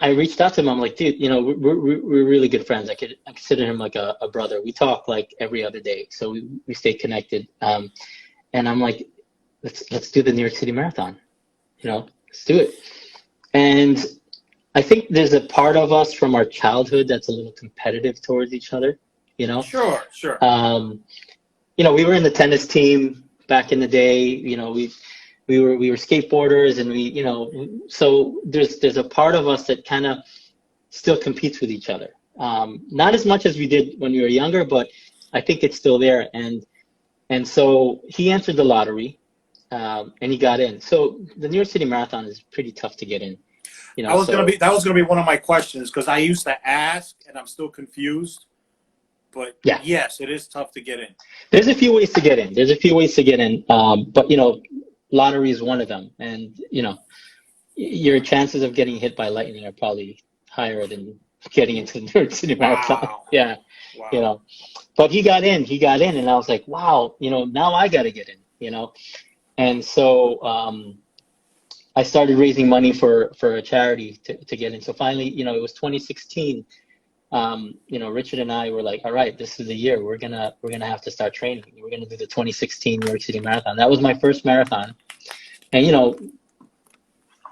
I reached out to him. I'm like, dude, you know, we're really good friends. I consider him like a brother. We talk like every other day, so we stay connected. And I'm like, let's do the New York City Marathon. You know, let's do it. And I think there's a part of us from our childhood that's a little competitive towards each other. You know, Sure. Sure. um, you know, we were in the tennis team back in the day. You know, we were skateboarders, and you know, so there's a part of us that kind of still competes with each other. Not as much as we did when we were younger, but I think it's still there. And so he entered the lottery, and he got in. So the New York City Marathon is pretty tough to get in. You know, so That was gonna be one of my questions, because I used to ask and I'm still confused. But yeah, yes, it is tough to get in. there's a few ways to get in. There's a few ways to get in, but you know, lottery is one of them. And you know, your chances of getting hit by lightning are probably higher than getting into the New York City Marathon. Wow. Yeah, you Wow. know, but he got in, and I was like, wow, you know, now I got to get in, you know, and so I started raising money for a charity to get in. So finally, you know, it was 2016. You know, Richard and I were like, all right, this is the year we're gonna have to start training. We're gonna do the 2016 New York City Marathon. That was my first marathon, and you know,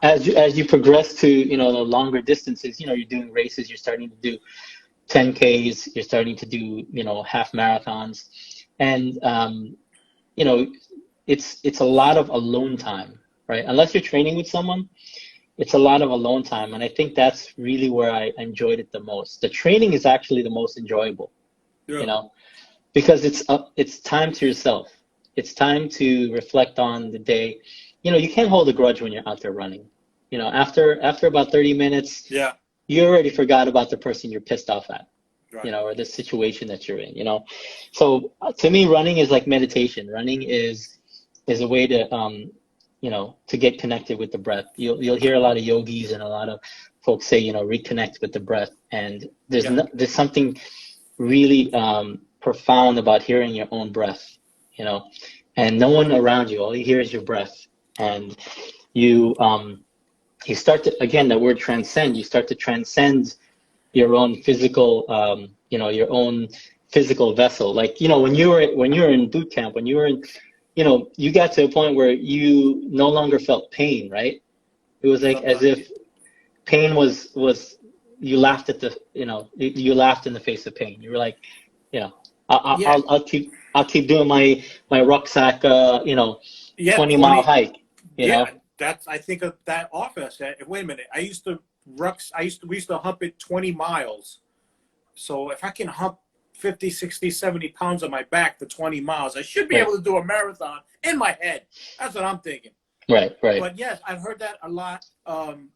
as you progress to, you know, the longer distances, you know, you're doing races, you're starting to do 10Ks, you're starting to do, you know, half marathons, and you know, it's a lot of alone time, right? Unless you're training with someone, it's a lot of alone time, and I think that's really where I enjoyed it the most. The training is actually the most enjoyable, Yeah. you know, because it's time to yourself. It's time to reflect on the day. You know, you can't hold a grudge when you're out there running. You know, after about 30 minutes, Yeah. you already forgot about the person you're pissed off at, you Right. know, or the situation that you're in, you know. So to me, running is like meditation. Running is a way to you know, to get connected with the breath. You'll hear a lot of yogis and a lot of folks say, you know, reconnect with the breath. And Yeah. there's something really profound about hearing your own breath, you know, and no one around you. All you hear is your breath, and you start to, again, the word transcend. You start to transcend your own physical, you know, your own physical vessel. Like, you know, when you were in boot camp, when you were in, you know, you got to a point where you no longer felt pain, right? It was like as if pain was you laughed at the, you know, you laughed in the face of pain. You were like, you know, Yeah. I'll keep doing my rucksack, you know, Yeah. 20-mile hike, you Yeah. know. that's I think of that often. I said, wait a minute, we used to hump it 20 miles. So if I can hump 50, 60, 70 pounds on my back for 20 miles, I should be Right. able to do a marathon in my head. That's what I'm thinking. Right. But yes, I've heard that a lot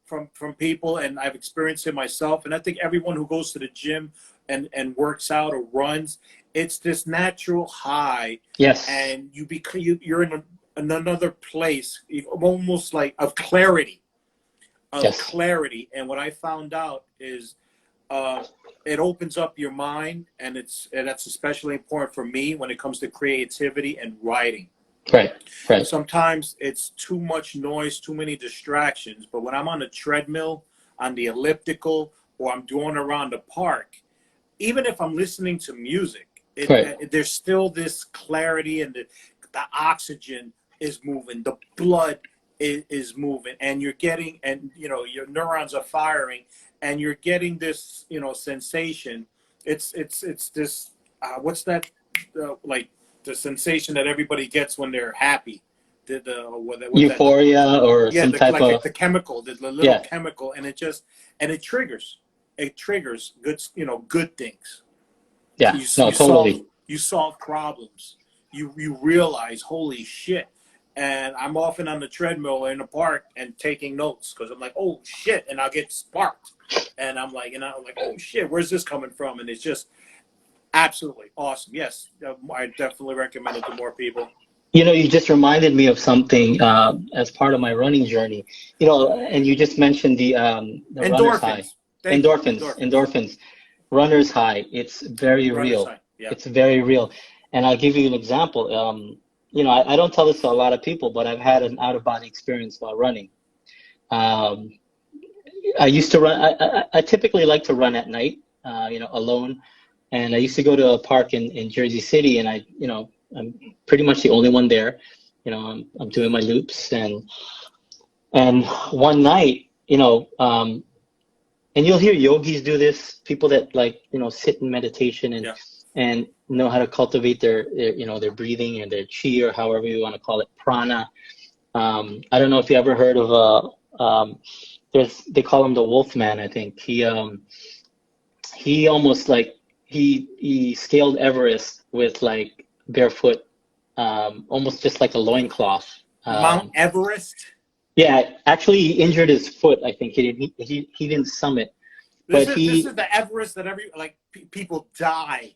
from people, and I've experienced it myself. And I think everyone who goes to the gym and works out or runs, it's this natural high. Yes. And you're in another place, almost like of clarity. Yes. Clarity. And what I found out is it opens up your mind, and that's especially important for me when it comes to creativity and writing. Right. Sometimes it's too much noise, too many distractions. But when I'm on the treadmill, on the elliptical, or I'm going around the park, even if I'm listening to music, there's still this clarity, and the oxygen is moving, the blood is moving, and you're getting, and your neurons are firing, and you're getting this sensation. It's this what's that like the sensation that everybody gets when they're happy, euphoria, or some type of the chemical, the little chemical, and it triggers good things. Yeah, totally. You solve problems. You realize, holy shit. And I'm often on the treadmill in the park and taking notes, because I'm like, oh shit, and I'll get sparked, and I'm like, oh shit, where's this coming from? And it's just absolutely awesome. Yes, I definitely recommend it to more people. You just reminded me of something as part of my running journey. And you just mentioned the runner's high. Endorphins. Runner's high. It's very real. Yeah. It's very real. And I'll give you an example. I don't tell this to a lot of people, but I've had an out-of-body experience while running. I used to run. I typically like to run at night, alone. And I used to go to a park in Jersey City, and I'm pretty much the only one there. I'm doing my loops, and one night, and you'll hear yogis do this, people that sit in meditation and know how to cultivate their breathing and their chi, or however you want to call it, prana. I don't know if you ever heard of they call him the Wolfman, I think. He almost he scaled Everest with barefoot, almost just like a loincloth. Mount Everest? Yeah, actually he injured his foot, I think. He didn't summit. This is the Everest that people die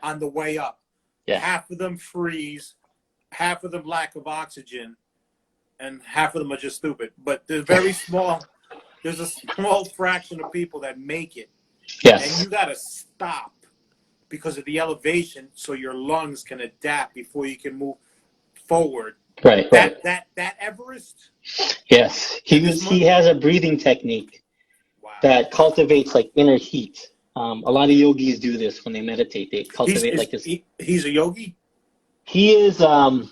on the way up. Yeah. Half of them freeze, half of them lack of oxygen, and half of them are just stupid. But there's a small fraction of people that make it. Yes. And you got to stop because of the elevation, so your lungs can adapt before you can move forward. Right. That Everest? Yes. He has a breathing technique that cultivates inner heat. A lot of yogis do this when they meditate. They cultivate this. He's a yogi? He is, I'm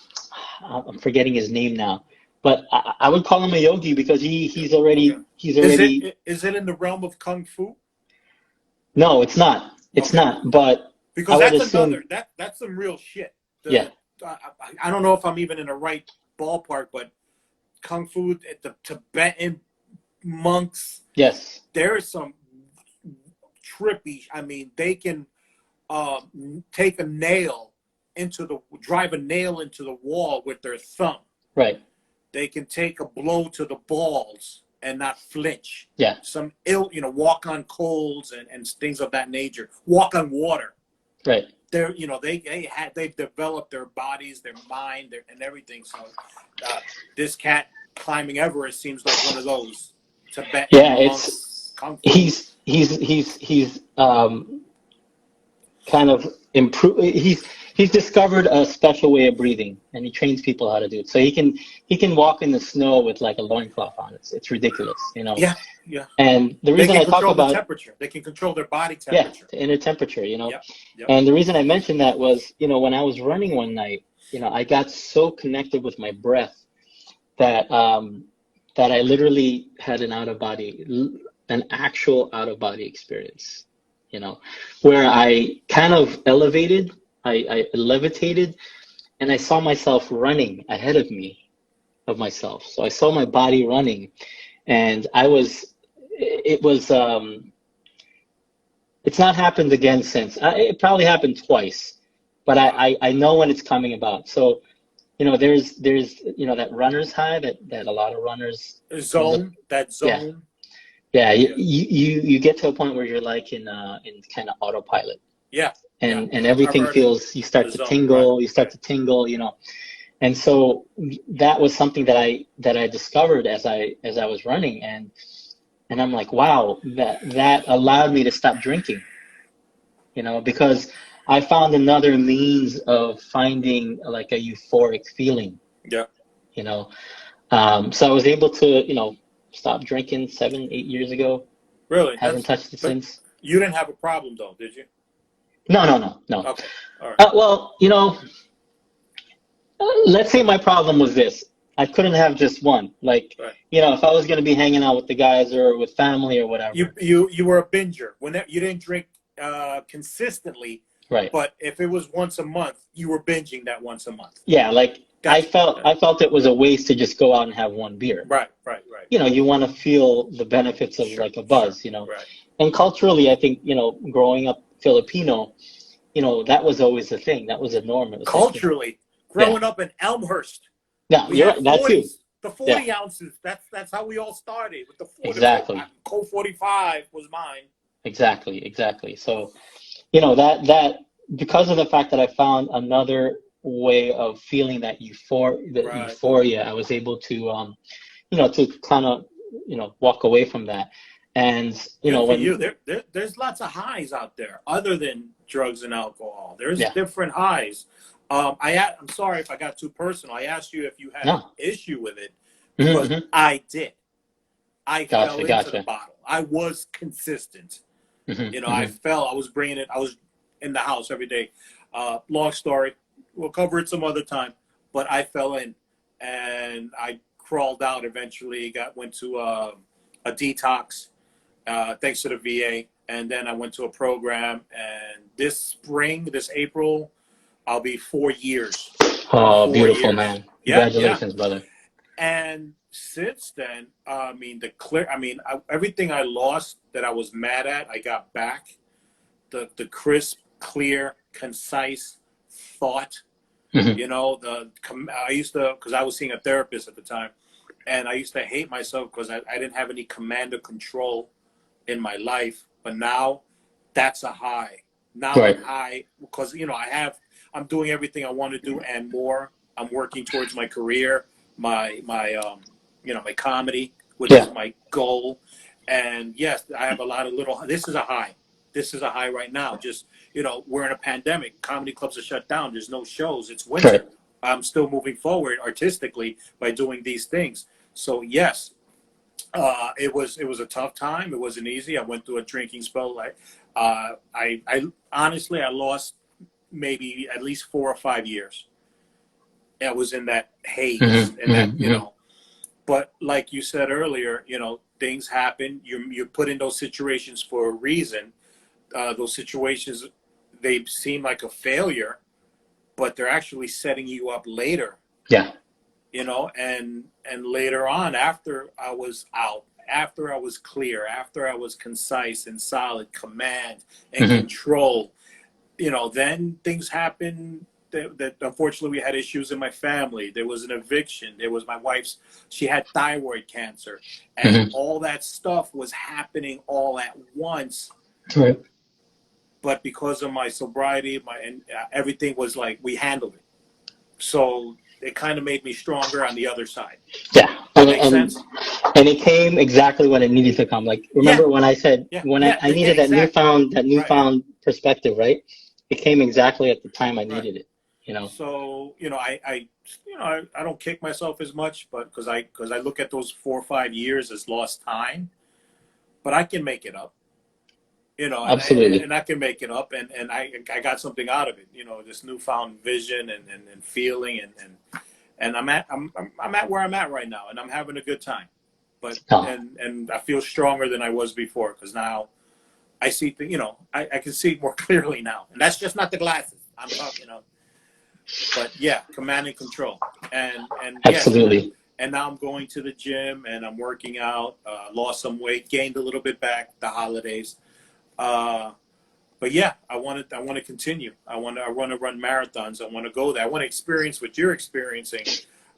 forgetting his name now, but I would call him a yogi because he's already. Is it in the realm of kung fu? No, it's not. It's not. But because that's some real shit. I don't know if I'm even in the right ballpark, but kung fu, the Tibetan monks. Yes. There is some trippy. I mean, they can drive a nail into the wall with their thumb. Right. They can take a blow to the balls and not flinch. Yeah. Some walk on coals and things of that nature. Walk on water. Right. They've developed their bodies, their mind, and everything. So this cat climbing Everest seems like one of those Tibetan monks. Kung Fu. He's kind of improved. He's discovered a special way of breathing, and he trains people how to do it. So he can walk in the snow with a loincloth on. It's ridiculous, Yeah. And the reason I talk about temperature, they can control their body temperature. Yeah, the inner temperature, Yep. And the reason I mentioned that was, when I was running one night, I got so connected with my breath that I literally had an actual out of body experience, where I kind of elevated. I levitated, and I saw myself running ahead of me, of myself. So I saw my body running, and it's not happened again since. It probably happened twice, but I know when it's coming about. So, there's that runner's high that a lot of runners Zone, that Yeah. zone. Yeah, you get to a point where you're like in kind of autopilot, Yeah. and Yeah. everything I've heard feels, you start the to zone, tingle, right. you start to tingle, and so that was something that I discovered as I was running, and I'm like, wow, that allowed me to stop drinking, because I found another means of finding like a euphoric feeling, Yeah. you know. So I was able to, stop drinking 7, 8 years ago. Really? Haven't touched it But since. you didn't have a problem though, did you? No. Okay. All right. Well, let's say my problem was this. I couldn't have just one. Like, Right. if I was going to be hanging out with the guys or with family or whatever. You were a binger. You didn't drink consistently, Right. but if it was once a month, you were binging that once a month. Yeah, like Gotcha. I felt it was a waste to just go out and have one beer. Right. You want to feel the benefits of like a buzz, Right. And culturally, I think, growing up Filipino, that was always a thing. That was a norm. It was Culturally, growing up in Elmhurst, Yeah, we you're had right. That too. 40s, the 40 ounces. That's how we all started with the 40. Exactly. Colt 45 was mine. Exactly. So, that because of the fact that I found another way of feeling that euphoria, I was able to, to kind of, walk away from that. And, There's lots of highs out there other than drugs and alcohol. There's Yeah. different highs. I'm sorry if I got too personal. I asked you if you had an issue with it because I did. I fell into the bottle. I was consistent. I was bringing it. I was in the house every day. Long story. We'll cover it some other time. But I fell in, and I crawled out eventually. Went to a detox, thanks to the VA, and then I went to a program. And this April, I'll be 4 years. Oh, beautiful, man! Congratulations, brother. And since then, everything I lost that I was mad at, I got back. The crisp, clear, concise thought. I used to, because I was seeing a therapist at the time, and I used to hate myself because I didn't have any command or control in my life. But now, that's a high. Now I'm high because I'm doing everything I want to do and more. I'm working towards my career, my comedy, which is my goal. And yes, I have a lot of this is a high. This is a high right now. Just, we're in a pandemic. Comedy clubs are shut down. There's no shows. It's winter. Right. I'm still moving forward artistically by doing these things. So yes, it was a tough time. It wasn't easy. I went through a drinking spell. I honestly, I lost maybe at least 4 or 5 years. I was in that haze, But like you said earlier, things happen. You're put in those situations for a reason. Those situations, they seem like a failure, but they're actually setting you up later. Yeah. And later on, after I was out, after I was clear, after I was concise and solid, command and control, then things happen that unfortunately we had issues in my family. There was an eviction. There was my wife's, she had thyroid cancer, and all that stuff was happening all at once. Right. But because of my sobriety, everything was like, we handled it. So it kind of made me stronger on the other side. Yeah. That makes sense? And it came exactly when it needed to come. Like, remember when I said, I needed that newfound perspective, right? It came exactly at the time I needed it, So, I don't kick myself as much, but because I look at those 4 or 5 years as lost time, but I can make it up. Absolutely. And I can make it up, and I got something out of it. This newfound vision and feeling, and I'm at where I'm at right now, and I'm having a good time. But and I feel stronger than I was before because now I see I can see more clearly now, and that's just not the glasses. I'm talking, but yeah, command and control, and absolutely. Yes, and now I'm going to the gym and I'm working out. Lost some weight, gained a little bit back the holidays. But yeah, I want to continue. I want to run marathons. I want to go there. I want to experience what you're experiencing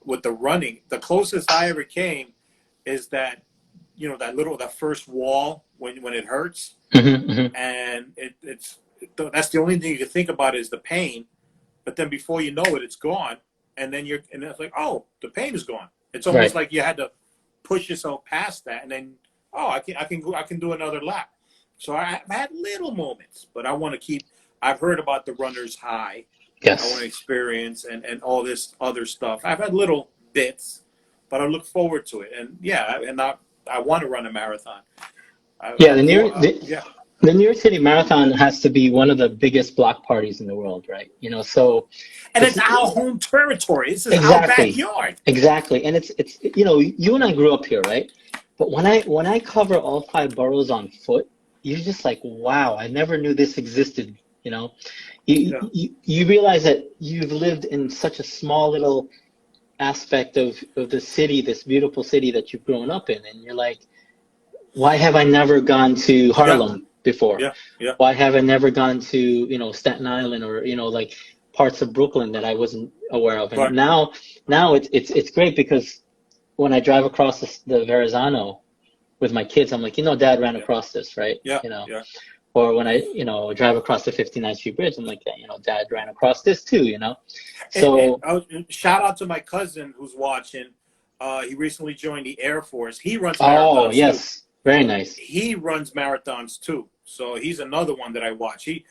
with the running. The closest I ever came is that, that first wall when it hurts, and that's the only thing you can think about is the pain. But then before you know it, it's gone, and then it's like, oh, the pain is gone. It's almost like you had to push yourself past that, and then I can do another lap. So I've had little moments, but I want to keep. I've heard about the runner's high. Yes. I want to experience and all this other stuff. I've had little bits, but I look forward to it. And yeah, and I want to run a marathon. The New York City Marathon has to be one of the biggest block parties in the world, right? So. And it's our home territory. It's our backyard. Exactly, and it's you and I grew up here, right? But when I cover all 5 boroughs on foot, you're just like, wow, I never knew this existed. You realize that you've lived in such a small little aspect of the city, this beautiful city that you've grown up in, and you're like, why have I never gone to Harlem before? Why have I never gone to Staten Island or like parts of Brooklyn that I wasn't aware of? And now it's great because when I drive across the Verrazano with my kids, I'm like, Dad ran across this, right? Or when I drive across the 59th Street Bridge, I'm like, Dad ran across this too, So shout out to my cousin who's watching. He recently joined the Air Force. He runs marathons. Oh yes, too. Very nice. He runs marathons too. So he's another one that I watch. He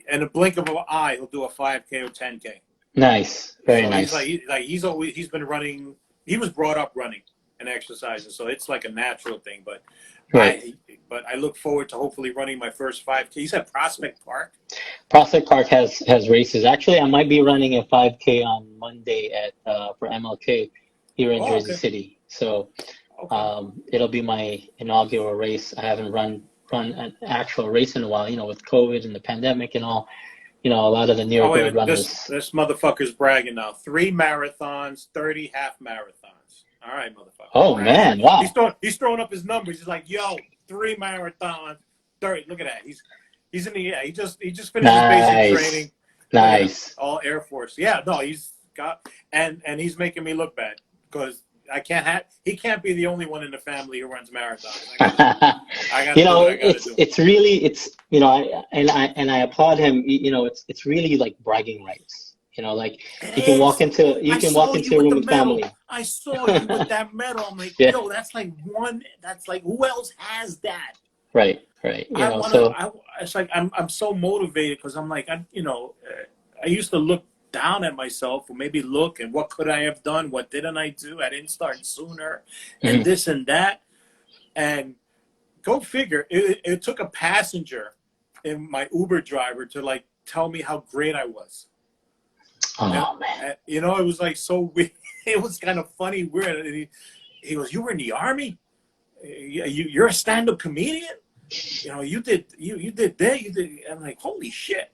in a blink of an eye, he'll do a 5K or 10K. Nice, very nice. He's been running. He was brought up running and exercising, so it's like a natural thing. But I look forward to hopefully running my first 5K. You said Prospect Park. Prospect Park has races. Actually, I might be running a 5K on Monday for MLK here in Jersey City. So it'll be my inaugural race. I haven't run an actual race in a while, with COVID and the pandemic and all. A lot of the New York road runners. This motherfucker's bragging now. 3 marathons, 30 half marathons. All right, motherfucker. Oh, man. Wow. He's throwing up his numbers. He's like, yo, 3 marathons, 30. Look at that. He's in the he just finished his basic training. Nice. All Air Force. Yeah, no, he's got and he's making me look bad because he can't be the only one in the family who runs marathons. It's really I applaud him. It's really like bragging rights. Like you can walk into a room with family. I saw you with that medal. I'm like, yo, that's like one. That's like, who else has that? Right. It's like I'm so motivated because I'm like, I used to look down at myself, or maybe look and what could I have done? What didn't I do? I didn't start sooner, and this and that. And go figure, it took a passenger and my Uber driver to like tell me how great I was. Oh, man. It was like so weird. It was kind of funny, weird. And he goes, "You were in the Army? You're a stand-up comedian? You did that? You did." I'm like, holy shit.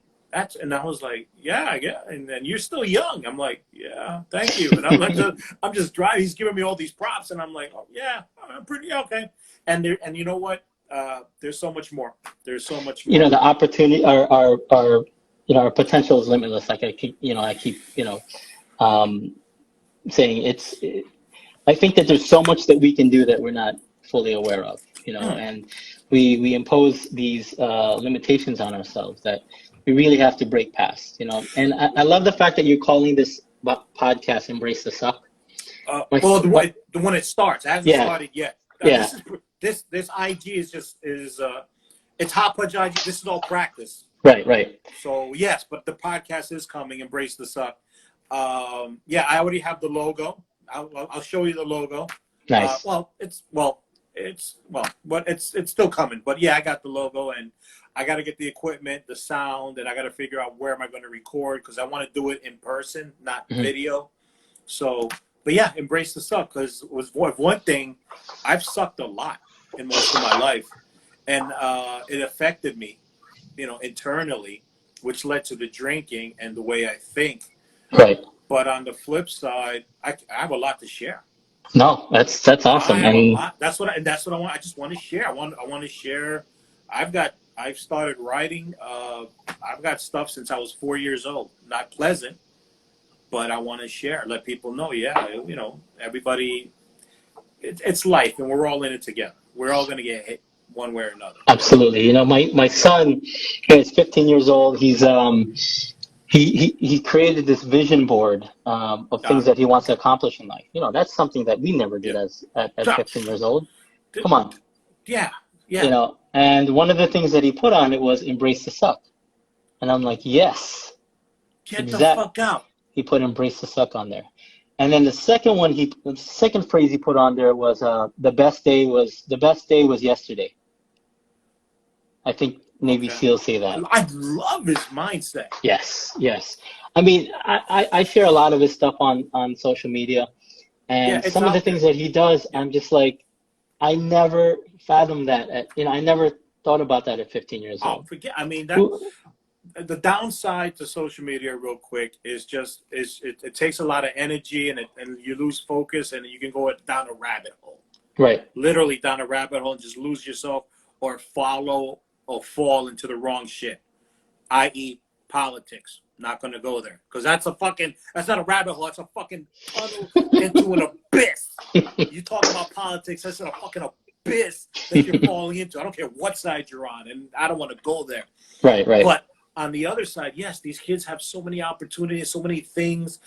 And I was like, yeah. And then you're still young. I'm like, yeah, thank you. And I'm just driving. He's giving me all these props, and I'm like, oh yeah, I'm pretty okay. And you know what? There's so much more. There's so much more. The opportunity, our potential is limitless. Like I keep saying I think that there's so much that we can do that we're not fully aware of. And we impose these limitations on ourselves that we really have to break past, And I love the fact that you're calling this podcast "Embrace the Suck." The one it starts. It hasn't started yet. This IG is it's Hot Pudge IG. This is all practice. Right. So yes, but the podcast is coming. Embrace the Suck. I already have the logo. I'll show you the logo. Nice. It's still coming. But yeah, I got the logo and I got to get the equipment, the sound, and I got to figure out where am I going to record because I want to do it in person, not video. So, but yeah, embrace the suck because one thing, I've sucked a lot in most of my life, and it affected me, internally, which led to the drinking and the way I think. Right. But on the flip side, I have a lot to share. No, that's I awesome. have a And lot. That's what I want. I just want to share. I want to share. I've started writing. I've got stuff since I was 4 years old. Not pleasant, but I want to share. Let people know. Yeah, everybody. It's life, and we're all in it together. We're all going to get hit one way or another. absolutely. My son is 15 years old. He created this vision board of things Uh, that he wants to accomplish in life. That's something that we never did yeah. at Uh, 15 years old. d- Come on, Yeah. Yeah. And one of the things that he put on it was embrace the suck. And I'm like, yes, Get the exact. fuck out. He put embrace the suck on there. And then the second phrase he put on there was the best day was yesterday. I think Navy Okay. SEALs say that. I love his mindset. Yes, yes. I mean, I share a lot of his stuff on social media, Yeah, and it's some of the out there. things that he does, Yeah. I'm just like, I never fathomed that. I never thought about that at 15 years Oh, old. forget. I mean that. Who- The downside to social media, real quick, is it takes a lot of energy and you lose focus and you can go down a rabbit hole, Right. literally down a rabbit hole and just lose yourself or follow or fall into the wrong shit, i.e., politics. Not gonna go there because that's not a rabbit hole. That's a fucking tunnel into an abyss. You talk about politics, that's a fucking abyss that you're falling into. I don't care what side you're on, and I don't want to go there. Right. Right. But on the other side, yes, these kids have so many opportunities, so many things.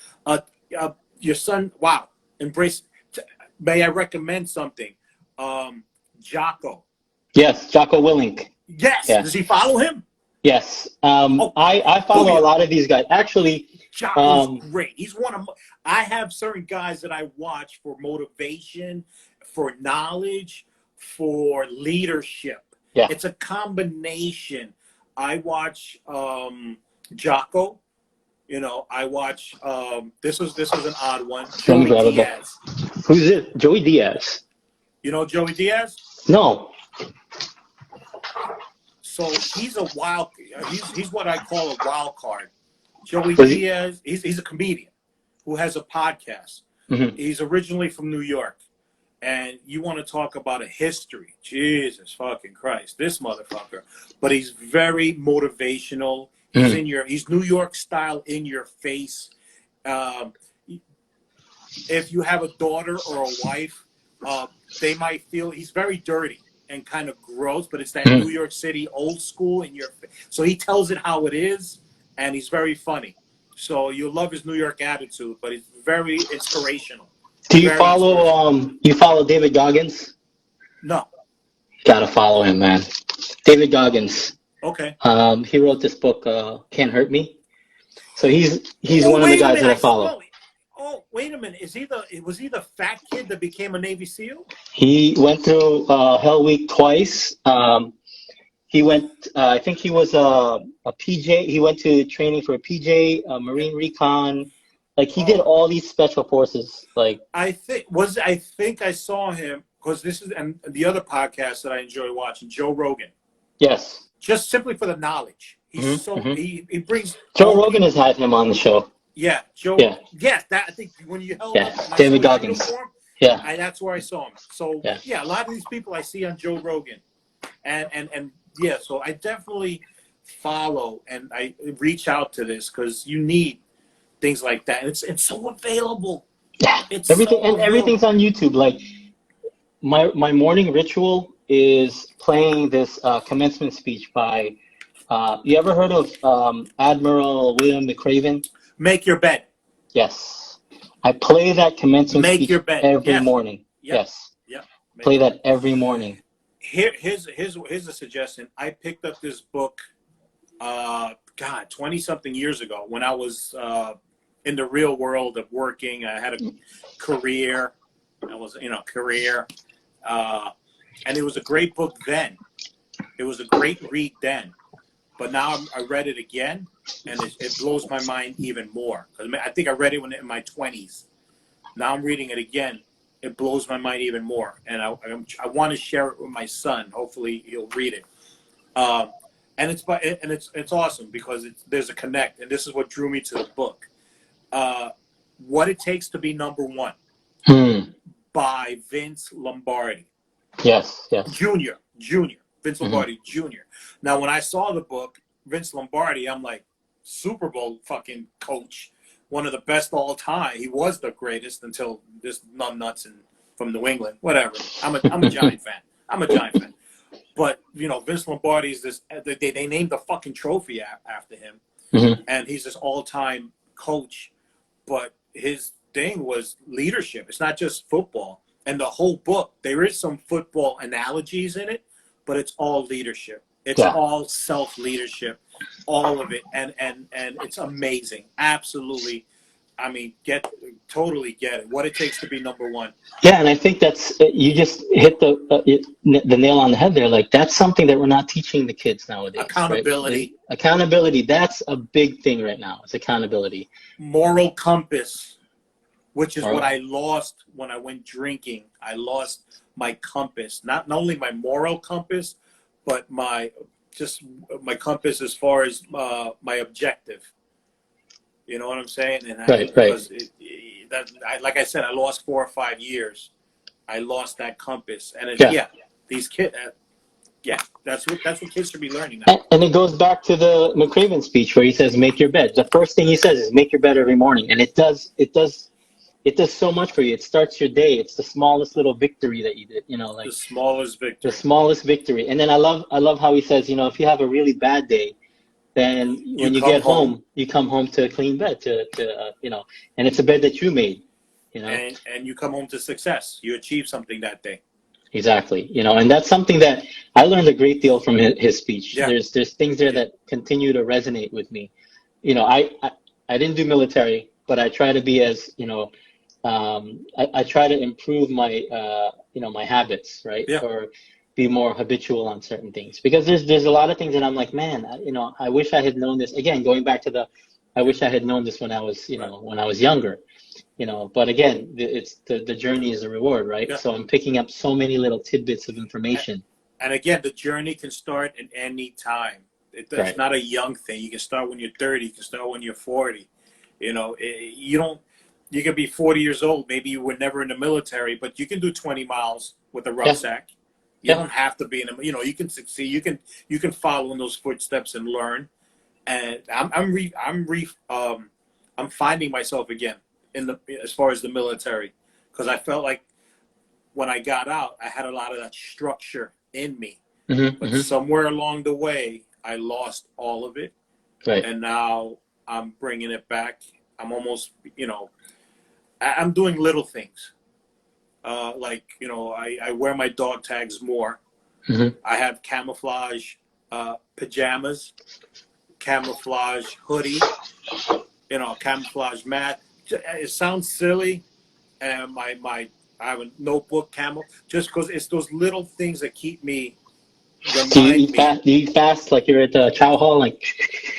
Your son, wow, embrace. May I recommend something? Jocko. Yes, Jocko Willink. Yes. Yeah. Does he follow him? Yes. Oh, I follow a lot of these guys. Actually, Jocko's great. He's one of. I have certain guys that I watch for motivation, for knowledge, for leadership. yeah. It's a combination. I watch Jocko. I watch. This was an odd one. Let me Joey grab a book. Diaz. Who's it? Joey Diaz. You know Joey Diaz? No. So he's a wild. He's what I call a wild card. Joey Was he- Diaz. He's a comedian who has a podcast. Mhm. He's originally from New York, and you want to talk about a history? Jesus fucking Christ, this motherfucker! But he's very motivational. He's he's New York style, in your face. If you have a daughter or a wife, they might feel he's very dirty and kind of gross, but it's that New York City old school in your face. So he tells it how it is, and he's very funny. So you'll love his New York attitude, but he's very inspirational. Do you follow David Goggins? No. Gotta follow him, man. David Goggins. Okay. He wrote this book, Can't Hurt Me. So he's one of the guys that I follow. Wait a minute. Was he the fat kid that became a Navy SEAL? He went through Hell Week twice. He went. I think he was a PJ. He went to training for a PJ, Marine Recon. Like he did all these special forces. Like I think I saw him because this is and the other podcast that I enjoy watching, Joe Rogan. yes. Just simply for the knowledge. He's he brings. Joe Rogan has had him on the show. Yeah, Joe. Yeah. Yes, that I think when you held Yeah, up and I David saw his Goggins. uniform, Yeah. that's where I saw him. So Yeah. a lot of these people I see on Joe Rogan, and yeah, so I definitely follow and I reach out to this because you need things like that. And it's so available. Yeah. It's Everything so and available. everything's on YouTube. Like my morning ritual is playing this commencement speech by. You ever heard of Admiral William McRaven? Make your bed. Yes. I play that commencement Make speech your bed. every Yes. morning. Yep. Yes. Yeah. Play that every morning. Here's a suggestion. I picked up this book, 20-something years ago when I was in the real world of working. I had a career. And it was a great book then. It was a great read then. But now I read it again, and it blows my mind even more. I think I read it in my 20s. Now I'm reading it again. It blows my mind even more, and I want to share it with my son. Hopefully, he'll read it. And it's awesome because there's a connect, and this is what drew me to the book. What it takes to be number one by Vince Lombardi. Yes. Junior. Vince Mm-hmm. Lombardi Jr. Now, when I saw the book, Vince Lombardi, I'm like, Super Bowl fucking coach, one of the best all time. He was the greatest until this numbnuts from New England. Whatever. I'm a Giant fan. I'm a Giant fan. But, Vince Lombardi is this, they named the fucking trophy after him. Mm-hmm. And he's this all-time coach. But his thing was leadership. It's not just football. And the whole book, there is some football analogies in it, but it's all leadership. It's all self-leadership, all of it. And it's amazing. Absolutely. I mean, totally get it. What it takes to be number one. Yeah, and I think you just hit the nail on the head there. Like, that's something that we're not teaching the kids nowadays. Accountability. Right? Accountability, that's a big thing right now. It's accountability. Moral compass, which is what I lost when I went drinking. I lost my compass. Not only my moral compass, but my compass as far as my objective. You know what I'm saying? And right. Like I said, I lost 4 or 5 years. I lost that compass, and these kids. That's what kids should be learning now. And it goes back to the McRaven speech where he says, "Make your bed." The first thing he says is, "Make your bed every morning," and it does so much for you. It starts your day. It's the smallest little victory that you did. The smallest victory. The smallest victory. And then I love how he says, if you have a really bad day, then when you get home, you come home to a clean bed, and it's a bed that you made, And you come home to success. You achieve something that day. Exactly. And that's something that I learned a great deal from his speech. Yeah. There's things there that continue to resonate with me. I didn't do military, but I try to be as, I try to improve my, my habits, right? Yeah. Or be more habitual on certain things, because there's a lot of things that I'm like, man, I wish I had known this. Again, going back to I wish I had known this when I was, when I was younger, but again, it's the journey is a reward, right? Yeah. So I'm picking up so many little tidbits of information. And again, the journey can start at any time. It's not a young thing. You can start when you're 30. You can start when you're 40. You can be 40 years old. Maybe you were never in the military, but you can do 20 miles with a rucksack. You don't have to be in a, you can succeed. You can follow in those footsteps and learn. And I'm finding myself again as far as the military, because I felt like when I got out, I had a lot of that structure in me. But somewhere along the way, I lost all of it. Right. And now I'm bringing it back. I'm almost, I'm doing little things. I wear my dog tags more. I have camouflage pajamas, camouflage hoodie, camouflage mat. It sounds silly, and I have a notebook camo, just because it's those little things that keep me. Do you eat fast like you're at the chow hall? Like,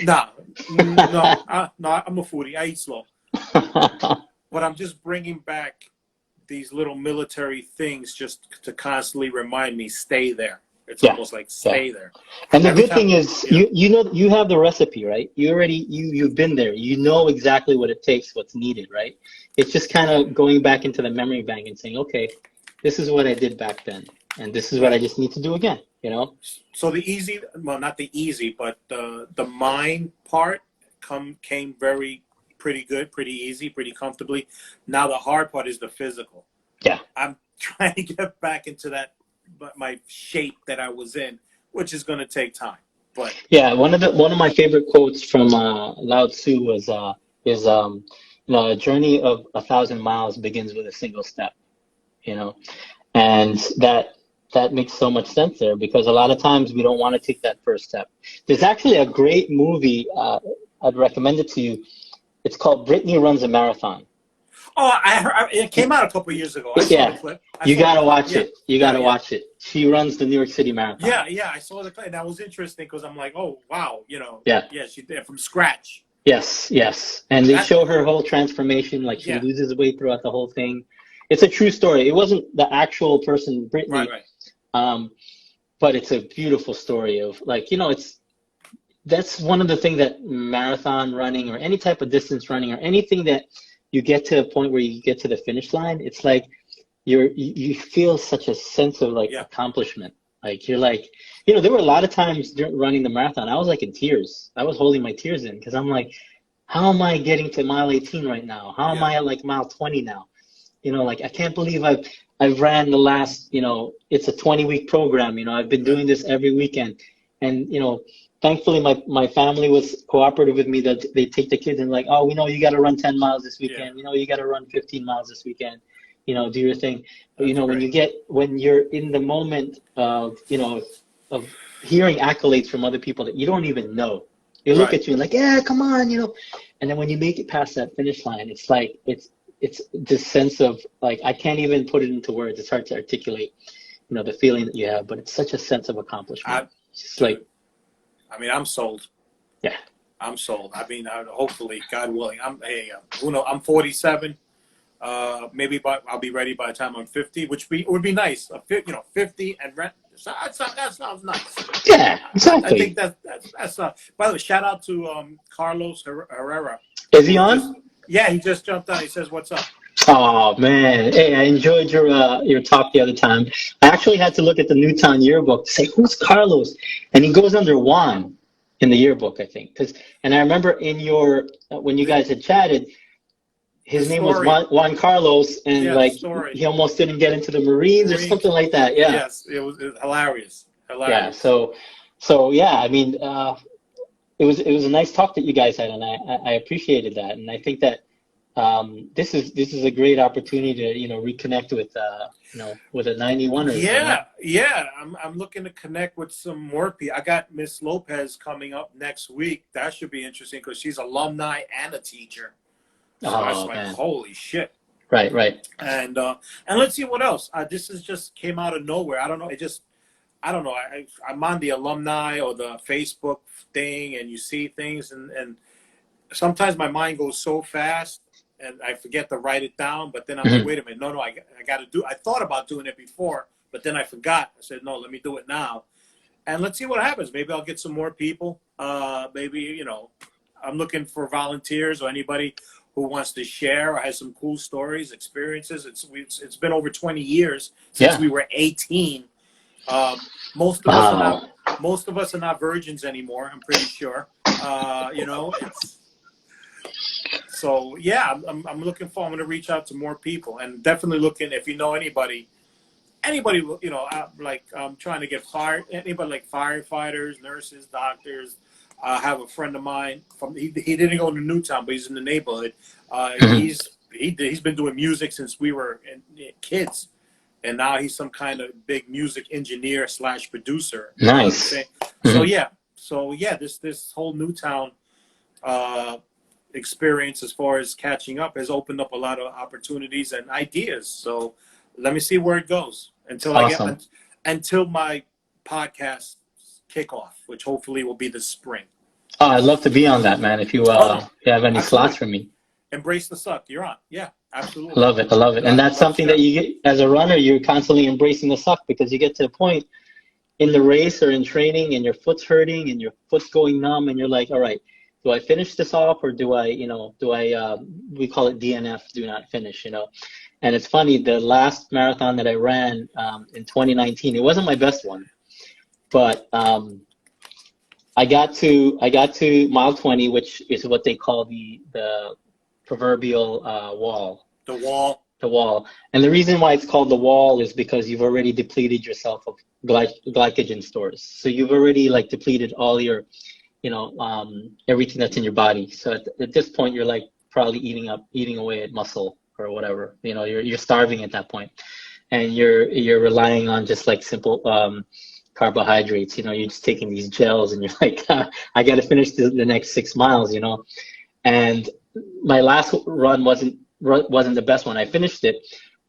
no, I'm a foodie. I eat slow, but I'm just bringing back these little military things just to constantly remind me, stay there. It's almost like stay there. And the good thing is, you have the recipe, right? You've been there. You know exactly what it takes, what's needed, right? It's just kind of going back into the memory bank and saying, okay, this is what I did back then, and this is what I just need to do again. So not the easy, but the mind part came pretty good, pretty easy, pretty comfortably. Now the hard part is the physical. Yeah. I'm trying to get back into my shape that I was in, which is going to take time. But yeah, one of my favorite quotes from Lao Tzu was a journey of 1,000 miles begins with a single step. And that makes so much sense there, because a lot of times we don't want to take that first step. There's actually a great movie I'd recommend it to you. It's called Brittany Runs a Marathon. Oh, it came out a couple of years ago. I saw the clip. You gotta watch it. You gotta watch it. She runs the New York City Marathon. Yeah, I saw the clip. That was interesting because I'm like, oh wow, Yeah, she did it from scratch. Yes, and they show her whole transformation. Like, she loses weight throughout the whole thing. It's a true story. It wasn't the actual person, Brittany. Right. But it's a beautiful story of, like, that's one of the things that marathon running or any type of distance running or anything that you get to a point where you get to the finish line, it's like you feel such a sense of like Yeah. accomplishment. Like you're like, there were a lot of times during running the marathon, I was like in tears. I was holding my tears in because I'm like, how am I getting to mile 18 right now? How am I at like mile 20 now? Like I can't believe I've ran the last, it's a 20-week program. I've been doing this every weekend, and thankfully my family was cooperative with me that they take the kids and like, oh, we know you got to run 10 miles this weekend. You got to run 15 miles this weekend. Do your thing. But when you're in the moment of of hearing accolades from other people that you don't even know, they look at you and like, yeah, come on, and then when you make it past that finish line, it's like it's this sense of like, I can't even put it into words. It's hard to articulate, the feeling that you have, but it's such a sense of accomplishment. It's like, I mean, I'm sold. Yeah, I'm sold. I mean, hopefully, God willing, who knows? I'm 47. Maybe I'll be ready by the time I'm 50, which would be nice. 50 and rent. That sounds nice. Yeah, exactly. I think that's. By the way, shout out to Carlos Herrera. Is he on? Yeah, he just jumped on. He says, "What's up?" Oh man, hey, I enjoyed your talk the other time. I actually had to look at the Newtown yearbook to say who's Carlos, and he goes under Juan in the yearbook, I think. And I remember in your when you guys had chatted, his name was Juan Carlos, and he almost didn't get into the Marines or something like that. Yeah. Yes, it was hilarious. Yeah. So yeah, I mean, it was a nice talk that you guys had, and I appreciated that, and I think that this is a great opportunity to reconnect with with a 91er. Yeah. I'm looking to connect with some more people. I got Miss Lopez coming up next week. That should be interesting because she's alumni and a teacher. So I was like, holy shit. Right. And let's see what else. This just came out of nowhere. I don't know. I don't know. I'm on the alumni or the Facebook thing, and you see things, and sometimes my mind goes so fast, and I forget to write it down. But then I'm like, wait a minute, no, I got to do. I thought about doing it before, but then I forgot. I said, no, let me do it now, and let's see what happens. Maybe I'll get some more people. Maybe I'm looking for volunteers or anybody who wants to share or has some cool stories, experiences. It's been over 20 years since we were 18. Most of us are not virgins anymore. I'm pretty sure. So yeah, I'm looking for. I'm going to reach out to more people, and definitely looking if you know anybody, like I'm trying to get fired. Anybody like firefighters, nurses, doctors. I have a friend of mine he didn't go to Newtown, but he's in the neighborhood. He's been doing music since we were kids, and now he's some kind of big music engineer / producer. Nice. So yeah, this whole Newtown experience as far as catching up has opened up a lot of opportunities and ideas. So let me see where it goes until my podcast kickoff, which hopefully will be this spring. Oh, I'd love to be on that, man. If you have any slots for me. Embrace the suck. You're on. Yeah, absolutely. I love it. And that's something that you get as a runner. You're constantly embracing the suck because you get to a point in the race or in training and your foot's hurting and your foot's going numb and you're like, all right, do I finish this off or do I we call it DNF, do not finish, And it's funny, the last marathon that I ran in 2019, it wasn't my best one, but I got to mile 20, which is what they call the proverbial wall. The wall. And the reason why it's called the wall is because you've already depleted yourself of glycogen stores. So you've already depleted all your, everything that's in your body. So at this point, you're probably eating away at muscle or whatever. You're starving at that point, and you're relying on just simple carbohydrates. You're just taking these gels, and you're like, I got to finish the next 6 miles. And my last run wasn't the best one. I finished it,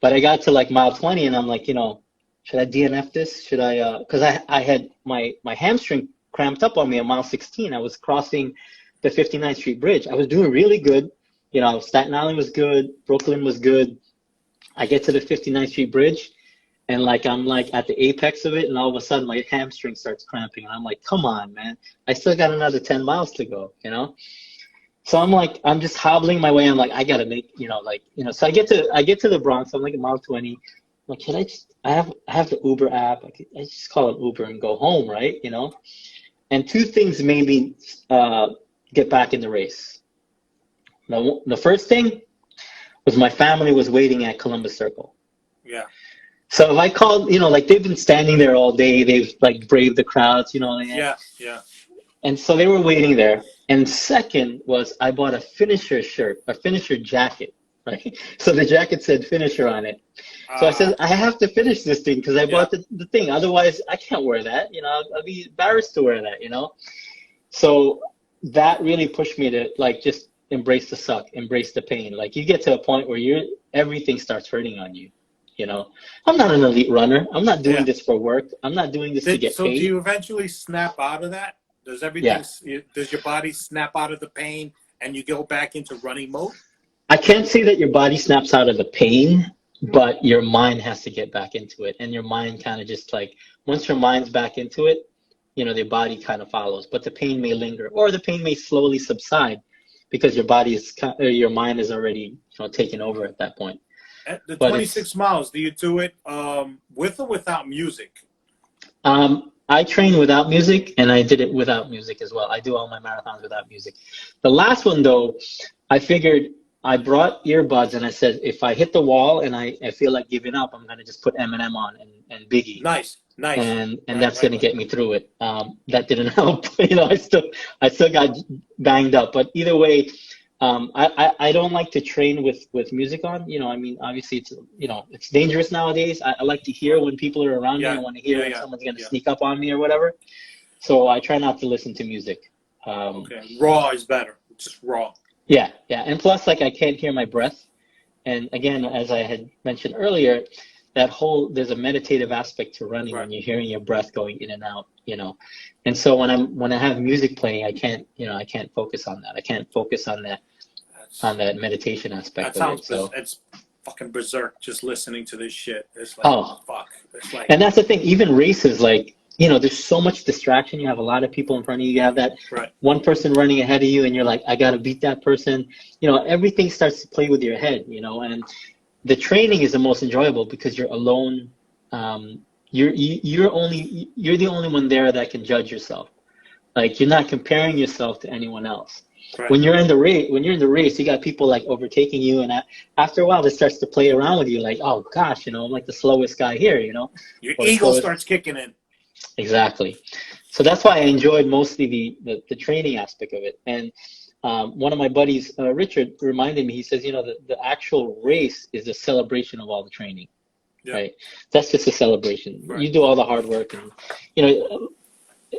but I got to mile 20, and I'm like, should I DNF this? Should I? Because I had my hamstring cramped up on me at mile 16. I was crossing the 59th Street Bridge. I was doing really good. Staten Island was good. Brooklyn was good. I get to the 59th Street Bridge, and I'm at the apex of it, and all of a sudden my hamstring starts cramping, and I'm like, come on, man, I still got another 10 miles to go, So I'm just hobbling my way. I'm like, I gotta make, so I get to the Bronx. I'm at mile 20, like, should I just, I have the Uber app. I just call it Uber and go home, right? You know? And two things made me get back in the race. The first thing was my family was waiting at Columbus Circle. Yeah. So if I called, like they've been standing there all day, they've like braved the crowds, Yeah. Yeah. and so they were waiting there. And second was I bought a finisher shirt, a finisher jacket, right? So the jacket said finisher on it. So I said, I have to finish this thing because I bought the thing. Otherwise, I can't wear that. I'll be embarrassed to wear that. So that really pushed me to like just embrace the suck, embrace the pain. Like you get to a point where everything starts hurting on you. I'm not an elite runner. I'm not doing this for work. I'm not doing this to get so paid. do you eventually snap out of that? Does everything? Does your body snap out of the pain and you go back into running mode? I can't say that your body snaps out of the pain, but your mind has to get back into it. And your mind kind of just like, once your mind's back into it, the body kind of follows. But the pain may linger, or the pain may slowly subside because your mind is already taken over at that point. At the 26 miles, do you do it with or without music? I train without music, and I did it without music as well. I do all my marathons without music. The last one, though, I figured I brought earbuds, and I said, if I hit the wall and I feel like giving up, I'm going to just put Eminem on and Biggie. Nice. And that's going to get me through it. That didn't help. I still got banged up. But either way, I don't like to train with music on. Obviously it's dangerous nowadays. I like to hear when people are around me. I want to hear when someone's going to sneak up on me or whatever. So I try not to listen to music. Okay, raw is better. Just raw. Yeah. And plus, like, I can't hear my breath. And again, as I had mentioned earlier, there's a meditative aspect to running when you're hearing your breath going in and out, And so when I have music playing, I can't focus on that. I can't focus on that meditation aspect of it. So it's fucking berserk just listening to this shit. It's like, fuck. It's like, and that's the thing, even races, like, there's so much distraction. You have a lot of people in front of you. You have that one person running ahead of you, and you're like, I got to beat that person. Everything starts to play with your head, and the training is the most enjoyable because you're alone. You're the only one there that can judge yourself. Like, you're not comparing yourself to anyone else. Right. When you're in the race, you got people like overtaking you, and after a while, it starts to play around with you. Like, oh gosh, I'm like the slowest guy here. Your ego starts kicking in. Exactly. So that's why I enjoyed mostly the training aspect of it. And one of my buddies, Richard, reminded me. He says, the actual race is a celebration of all the training. Yeah. Right? That's just a celebration. Right. You do all the hard work, and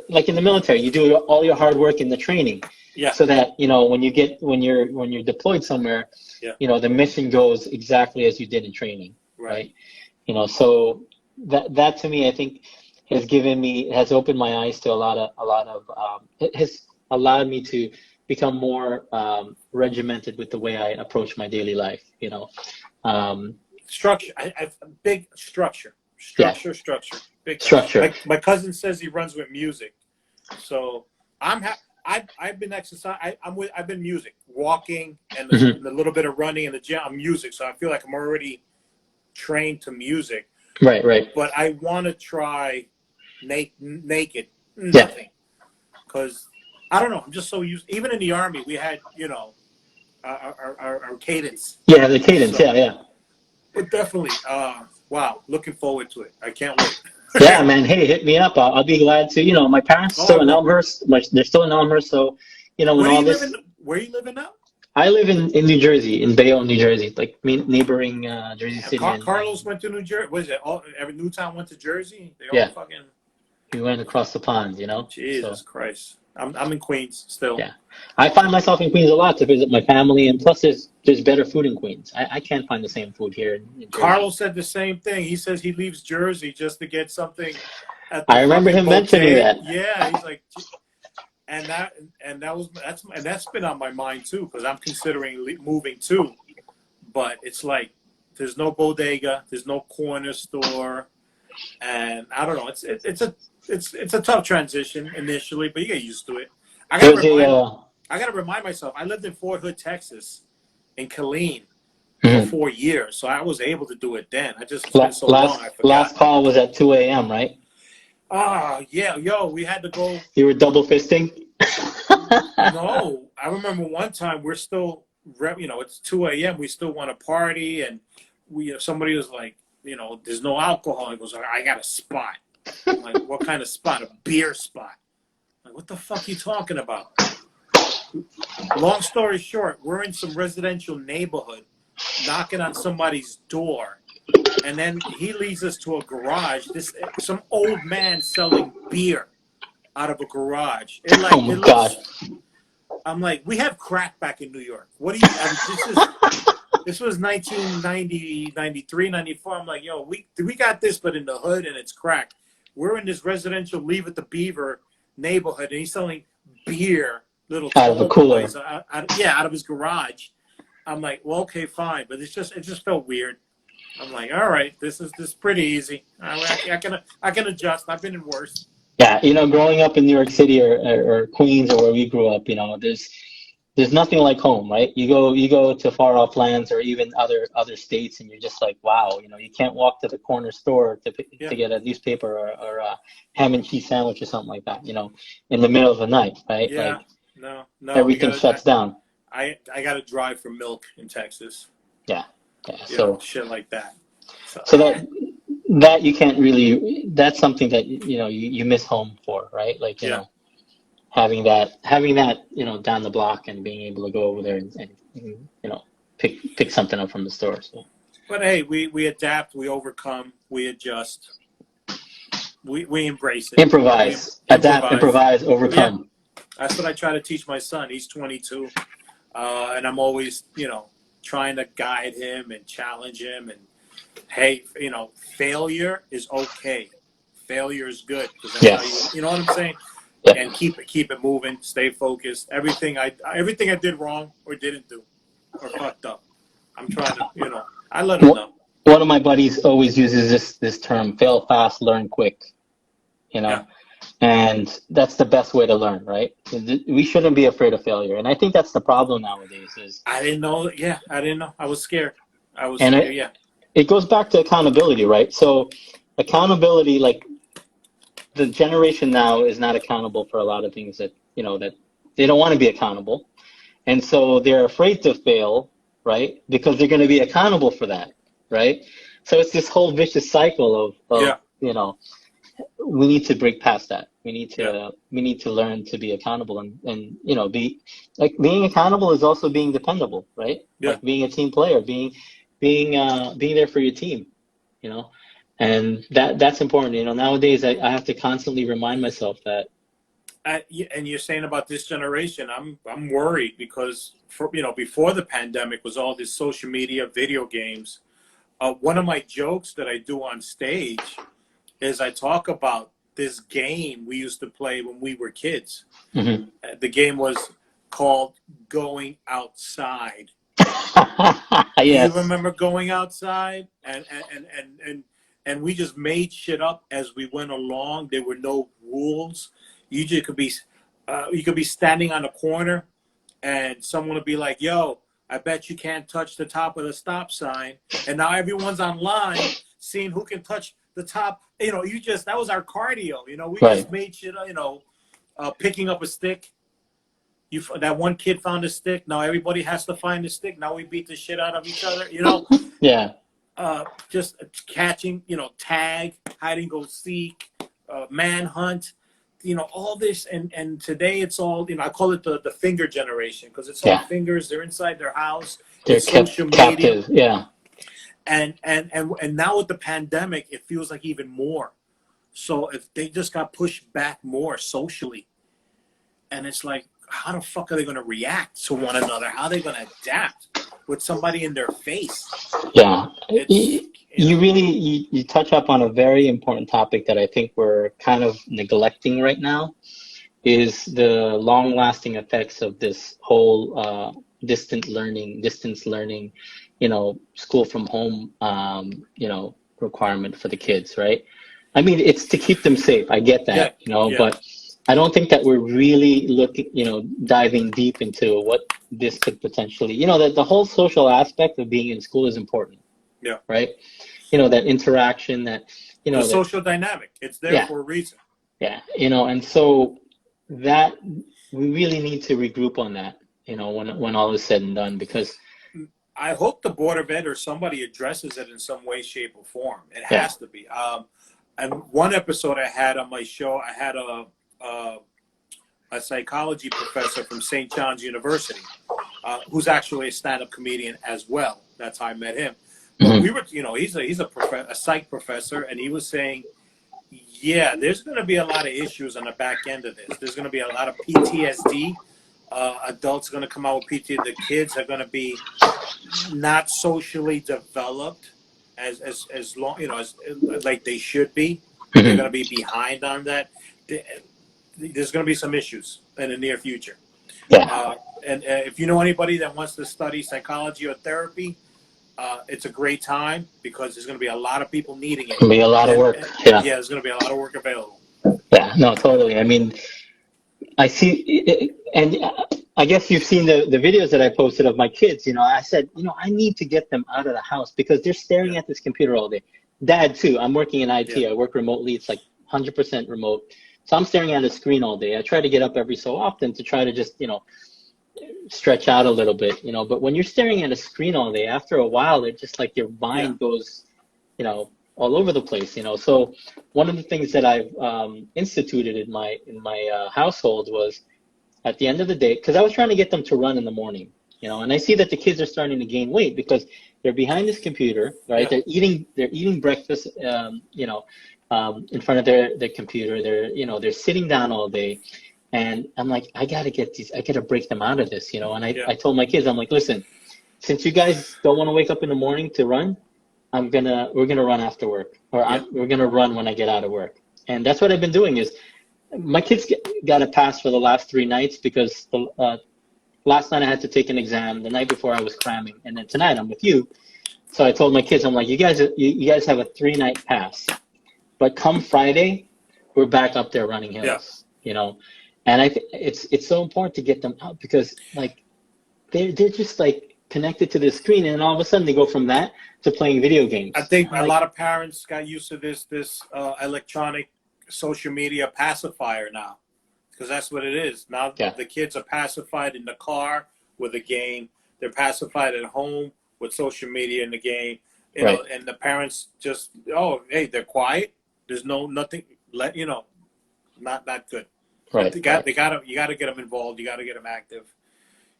like in the military, you do all your hard work in the training. Yeah. So that when you're deployed somewhere, the mission goes exactly as you did in training. Right. So that to me, I think, has opened my eyes to a lot of it has allowed me to become more regimented with the way I approach my daily life. Structure. Big structure. Structure. Big structure. Like my cousin says, he runs with music. So I've been exercising. I've been music, walking, and the little bit of running in the gym. I'm music, so I feel like I'm already trained to music. Right. But I want to try naked, nothing, because I don't know. I'm just so used. Even in the Army, we had our cadence. Yeah, the cadence. So, yeah. But definitely, wow, looking forward to it. I can't wait. Yeah, man. Hey, hit me up. I'll be glad to. My parents are still in Elmhurst. They're still in Elmhurst. So, when all this. Where are you living now? I live in New Jersey, in Bayonne, New Jersey, like neighboring Jersey City. Carlos went to New Jersey. What is it? Every Newtown went to Jersey. They all fucking. We went across the pond, Jesus Christ. I'm in Queens still. Yeah, I find myself in Queens a lot to visit my family, and plus there's better food in Queens. I can't find the same food here in Jersey. Carlos said the same thing. He says he leaves Jersey just to get something. I remember him mentioning that. Yeah, he's like, that's been on my mind too, because I'm considering moving too. But it's like there's no bodega, there's no corner store, and I don't know. It's a tough transition initially, but you get used to it. I gotta remind myself. I lived in Fort Hood, Texas, in Killeen, for Mhm. 4 years, so I was able to do it then. It's been so long, I Last forgot. call was at 2 a.m., right? Ah, yeah, yo, we had to go. You were double fisting? No, I remember one time we're still, it's 2 a.m. We still want to party, and somebody was like, there's no alcohol. He goes, I got a spot. I'm like, what kind of spot? A beer spot. I'm like, what the fuck you talking about? Long story short, we're in some residential neighborhood, knocking on somebody's door, and then he leads us to a garage. Some old man selling beer out of a garage. Oh my It God. looks. I'm like, we have crack back in New York. What do you? I mean, this was 1990, 93, 94. I'm like, yo, we got this, but in the hood, and it's crack. We're in this residential Leave It to Beaver neighborhood, and he's selling beer, little Out of a tall cooler. boys, out of his garage. I'm like, well, okay, fine, but it just felt weird. I'm like, all right, this is pretty easy. I can adjust. I've been in worse. Yeah, growing up in New York City or Queens or where we grew up, there's nothing like home, right? You go to far off lands or even other states, and you're just like, wow, you can't walk to the corner store Yeah, to get a newspaper or a ham and cheese sandwich or something like that, in the middle of the night, right? yeah. Like No, we everything got to. shuts down. I got to drive for milk in Texas. Yeah, yeah. So Shit like that. So, so that you can't really. That's something that you miss home for, right? Like yeah. having that down the block and being able to go over there and pick something up from the store. So But hey, we adapt, we overcome, we adjust, we embrace it. We adapt, improvise. improvise, Yeah, overcome. that's what I try to teach my son. He's 22, and I'm always trying to guide him and challenge him. And hey, failure is okay. Failure is good because that's how Yes. you know what I'm saying. Yeah. And keep it moving. Stay focused. Everything I did wrong or didn't do or fucked up, I'm trying to I let him Wh- know. One of my buddies always uses this term: fail fast, learn quick. Yeah. And that's the best way to learn, right? We shouldn't be afraid of failure, and I think that's the problem nowadays. Is I didn't know. Yeah, I didn't know. I was scared. I was and scared. it Yeah. it goes back to accountability, right? So accountability, like the generation now is not accountable for a lot of things that they don't want to be accountable, and so they're afraid to fail, right? Because they're going to be accountable for that, right? So it's this whole vicious cycle of Yeah. we need to break past that. Yeah. We need to learn to be accountable and be like being accountable is also being dependable, right? Yeah. Like being a team player, being there for your team, you know, and that's important. Nowadays I have to constantly remind myself that. And you're saying about this generation, I'm worried because before the pandemic was all this social media, video games. One of my jokes that I do on stage is I talk about this game we used to play when we were kids. Mhm. The game was called Going Outside. Do you Yes. remember going outside? And we just made shit up as we went along. There were no rules. You could be standing on a corner, and someone would be like, "Yo, I bet you can't touch the top of the stop sign." And now everyone's online seeing who can touch the top. That was our cardio. We Right. just made shit. Picking up a stick. That one kid found a stick. Now everybody has to find a stick. Now we beat the shit out of each other. Yeah. Just catching. Tag, hide and go seek, manhunt. All this, and today it's all. I call it the finger generation because it's all fingers. They're inside their house. They're It's social media. captive. Yeah. And now with the pandemic, it feels like even more. So if they just got pushed back more socially, and it's like, how the fuck are they going to react to one another? How are they going to adapt with somebody in their face? Yeah. It's, You touch up on a very important topic that I think we're kind of neglecting right now is the long-lasting effects of this whole distance learning, school from home, requirement for the kids, right? I mean, it's to keep them safe. I get yeah, that, yeah, but I don't think that we're really looking, diving deep into what this could potentially, that the whole social aspect of being in school is important, Yeah. right? That interaction, The social dynamic. It's there yeah, for a reason. yeah, and so that we really need to regroup on that, when all is said and done, because I hope the Board of Ed or somebody addresses it in some way, shape, or form. It yeah, has to be. And one episode I had on my show, I had a psychology professor from St. John's University, who's actually a stand-up comedian as well. That's how I met him. But we were, he's a psych professor, and he was saying, yeah, there's going to be a lot of issues on the back end of this. There's going to be a lot of PTSD. Adults are going to come out with PTSD. The kids are going to be not socially developed as long, as like they should be. They're going to be behind on that. There's going to be some issues in the near future. yeah. And if you know anybody that wants to study psychology or therapy, it's a great time because there's going to be a lot of people needing it. It'll be a lot of work. Yeah. Yeah, there's going to be a lot of work available. Yeah, no, totally. I mean, I see, and I guess you've seen the videos that I posted of my kids. I said, I need to get them out of the house because they're staring at this computer all day. Dad, too. I'm working in IT. Yeah. I work remotely. It's like 100% remote. So I'm staring at a screen all day. I try to get up every so often to try to just, stretch out a little bit, But when you're staring at a screen all day, after a while, it's just like your mind goes, all over the place, So one of the things that I've instituted in my household was at the end of the day, because I was trying to get them to run in the morning, and I see that the kids are starting to gain weight because they're behind this computer, right? Yeah. They're eating breakfast, in front of their computer. They're sitting down all day. And I'm like, I gotta break them out of this, And I told my kids, I'm like, listen, since you guys don't want to wake up in the morning to run, we're gonna run after work, or we're gonna run when I get out of work. And that's what I've been doing. Is my kids got a pass for the last 3 nights because the last night I had to take an exam. The night before I was cramming, and then tonight I'm with you. So I told my kids, I'm like, you guys have a 3-night pass, but come Friday, we're back up there running hills, And I think it's so important to get them out because like they're just like connected to the screen, and all of a sudden they go from that to playing video games. I think a lot of parents got used to this electronic social media pacifier now, because that's what it is. Now the kids are pacified in the car with a game. They're pacified at home with social media in the game. And the parents just, they're quiet. There's nothing. Not good. Right. You got to get them involved. You got to get them active.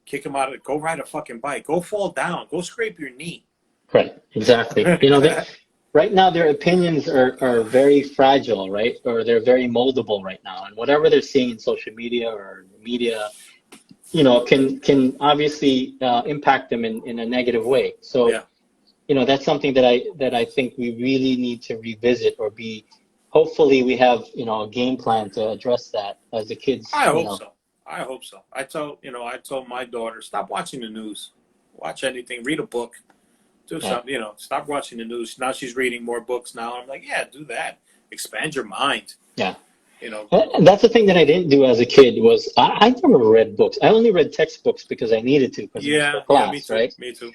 Kick them out. Go ride a fucking bike. Go fall down. Go scrape your knee. Right. Exactly. Right now their opinions are very fragile, right? Or they're very moldable right now. And whatever they're seeing in social media or media, can obviously impact them in a negative way. So, that's something that I think we really need to revisit or be. Hopefully we have, a game plan to address that as the kids. I hope so. I told my daughter, stop watching the news. Watch anything. Read a book. Do something, stop watching the news. Now she's reading more books now. I'm like, do that. Expand your mind. Yeah. And that's the thing that I didn't do as a kid was I never read books. I only read textbooks because I needed to. Me too. Right? Me too.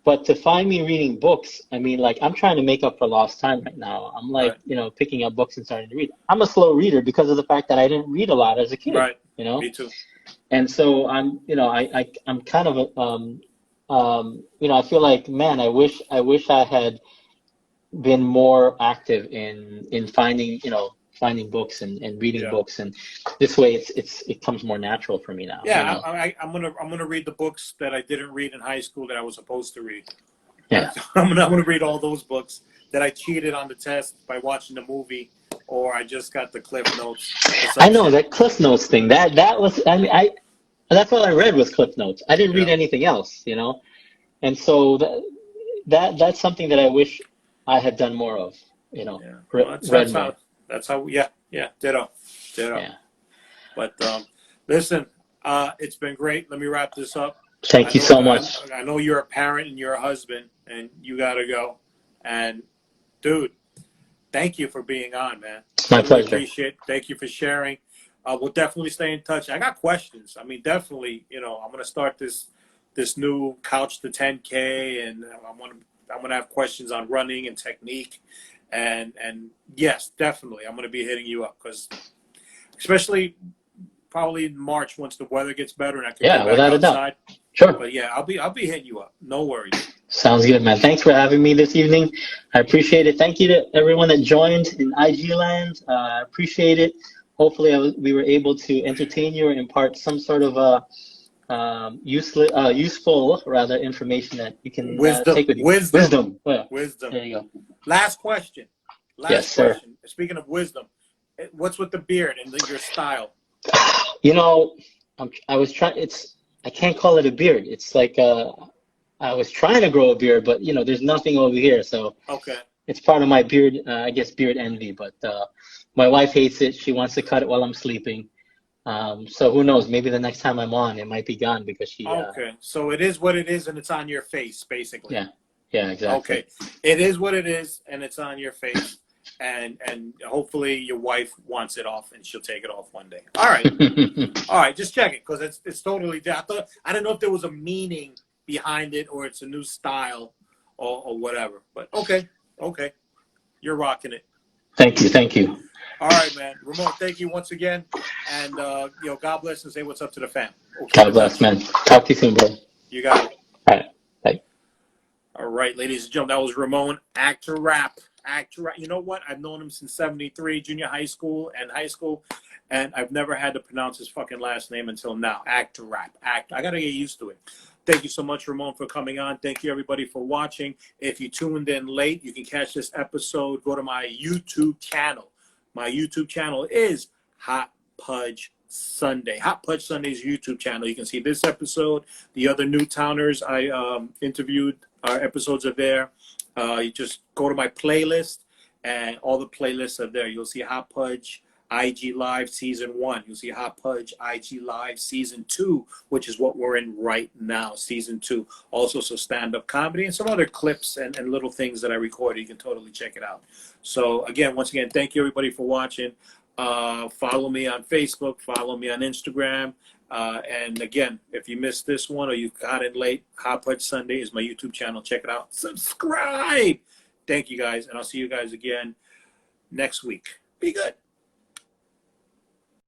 But to find me reading books, I mean, like, I'm trying to make up for lost time right now. I'm like, picking up books and starting to read. I'm a slow reader because of the fact that I didn't read a lot as a kid. Right. Me too. And so I'm kind of, I feel like, man, I wish I had been more active in finding, finding books and reading books, and this way it comes more natural for me now. Yeah, I'm gonna read the books that I didn't read in high school that I was supposed to read. Yeah, I'm gonna read all those books that I cheated on the test by watching the movie, or I just got the Cliff Notes. I know that Cliff Notes thing. That was that's all I read was Cliff Notes. I didn't read anything else, and so that's something that I wish I had done more of. Read more. That's how, ditto. Yeah. But listen, it's been great. Let me wrap this up. Thank you so much. I know you're a parent and you're a husband, and you got to go. And, dude, thank you for being on, man. My pleasure. Appreciate it. Thank you for sharing. We'll definitely stay in touch. I got questions. I mean, definitely, I'm going to start this new Couch to 10K, and I'm gonna have questions on running and technique, and yes, definitely, I'm gonna be hitting you up, because especially probably in March, once the weather gets better and I can go back without outside. a doubt. Sure. But yeah, I'll be hitting you up. No worries. Sounds good, man. Thanks for having me this evening. I appreciate it. Thank you to everyone that joined in IG land. I appreciate it. Hopefully, we were able to entertain you or impart some sort of useful rather information that you can take with you. Wisdom. Yeah. Wisdom. There you go. Last question. Yes, sir. Speaking of wisdom, what's with the beard and your style? I was trying. I can't call it a beard. It's like I was trying to grow a beard, but there's nothing over here, so okay. It's part of my beard. I guess beard envy, but my wife hates it. She wants to cut it while I'm sleeping. So who knows? Maybe the next time I'm on, it might be gone because she. Okay, so it is what it is, and it's on your face, basically. Yeah, exactly. Okay, it is what it is, and it's on your face, and hopefully your wife wants it off, and she'll take it off one day. All right, all right, just check it, because it's totally. I don't know if there was a meaning behind it, or it's a new style, or whatever. But okay, you're rocking it. Thank you. All right, man. Ramon, thank you once again. And, God bless, and say what's up to the fam. God bless, man. Talk to you soon, bro. You got it. All right. Bye. All right, ladies and gentlemen, that was Ramon, Agtarap. You know what? I've known him since 73, junior high school and high school, and I've never had to pronounce his fucking last name until now. Agtarap. I got to get used to it. Thank you so much, Ramon, for coming on. Thank you, everybody, for watching. If you tuned in late, you can catch this episode. Go to my YouTube channel. My YouTube channel is Hot Pudge Sunday. Hot Pudge Sunday's YouTube channel. You can see this episode. The other Newtowners I interviewed, our episodes are there. You just go to my playlist, and all the playlists are there. You'll see Hot Pudge IG Live Season 1. You'll see Hot Pudge IG Live Season 2, which is what we're in right now, Season 2. Also some stand-up comedy and some other clips and little things that I recorded. You can totally check it out. So, once again, thank you, everybody, for watching. Follow me on Facebook. Follow me on Instagram. And, again, if you missed this one or you got in late, Hot Pudge Sunday is my YouTube channel. Check it out. Subscribe. Thank you, guys, and I'll see you guys again next week. Be good.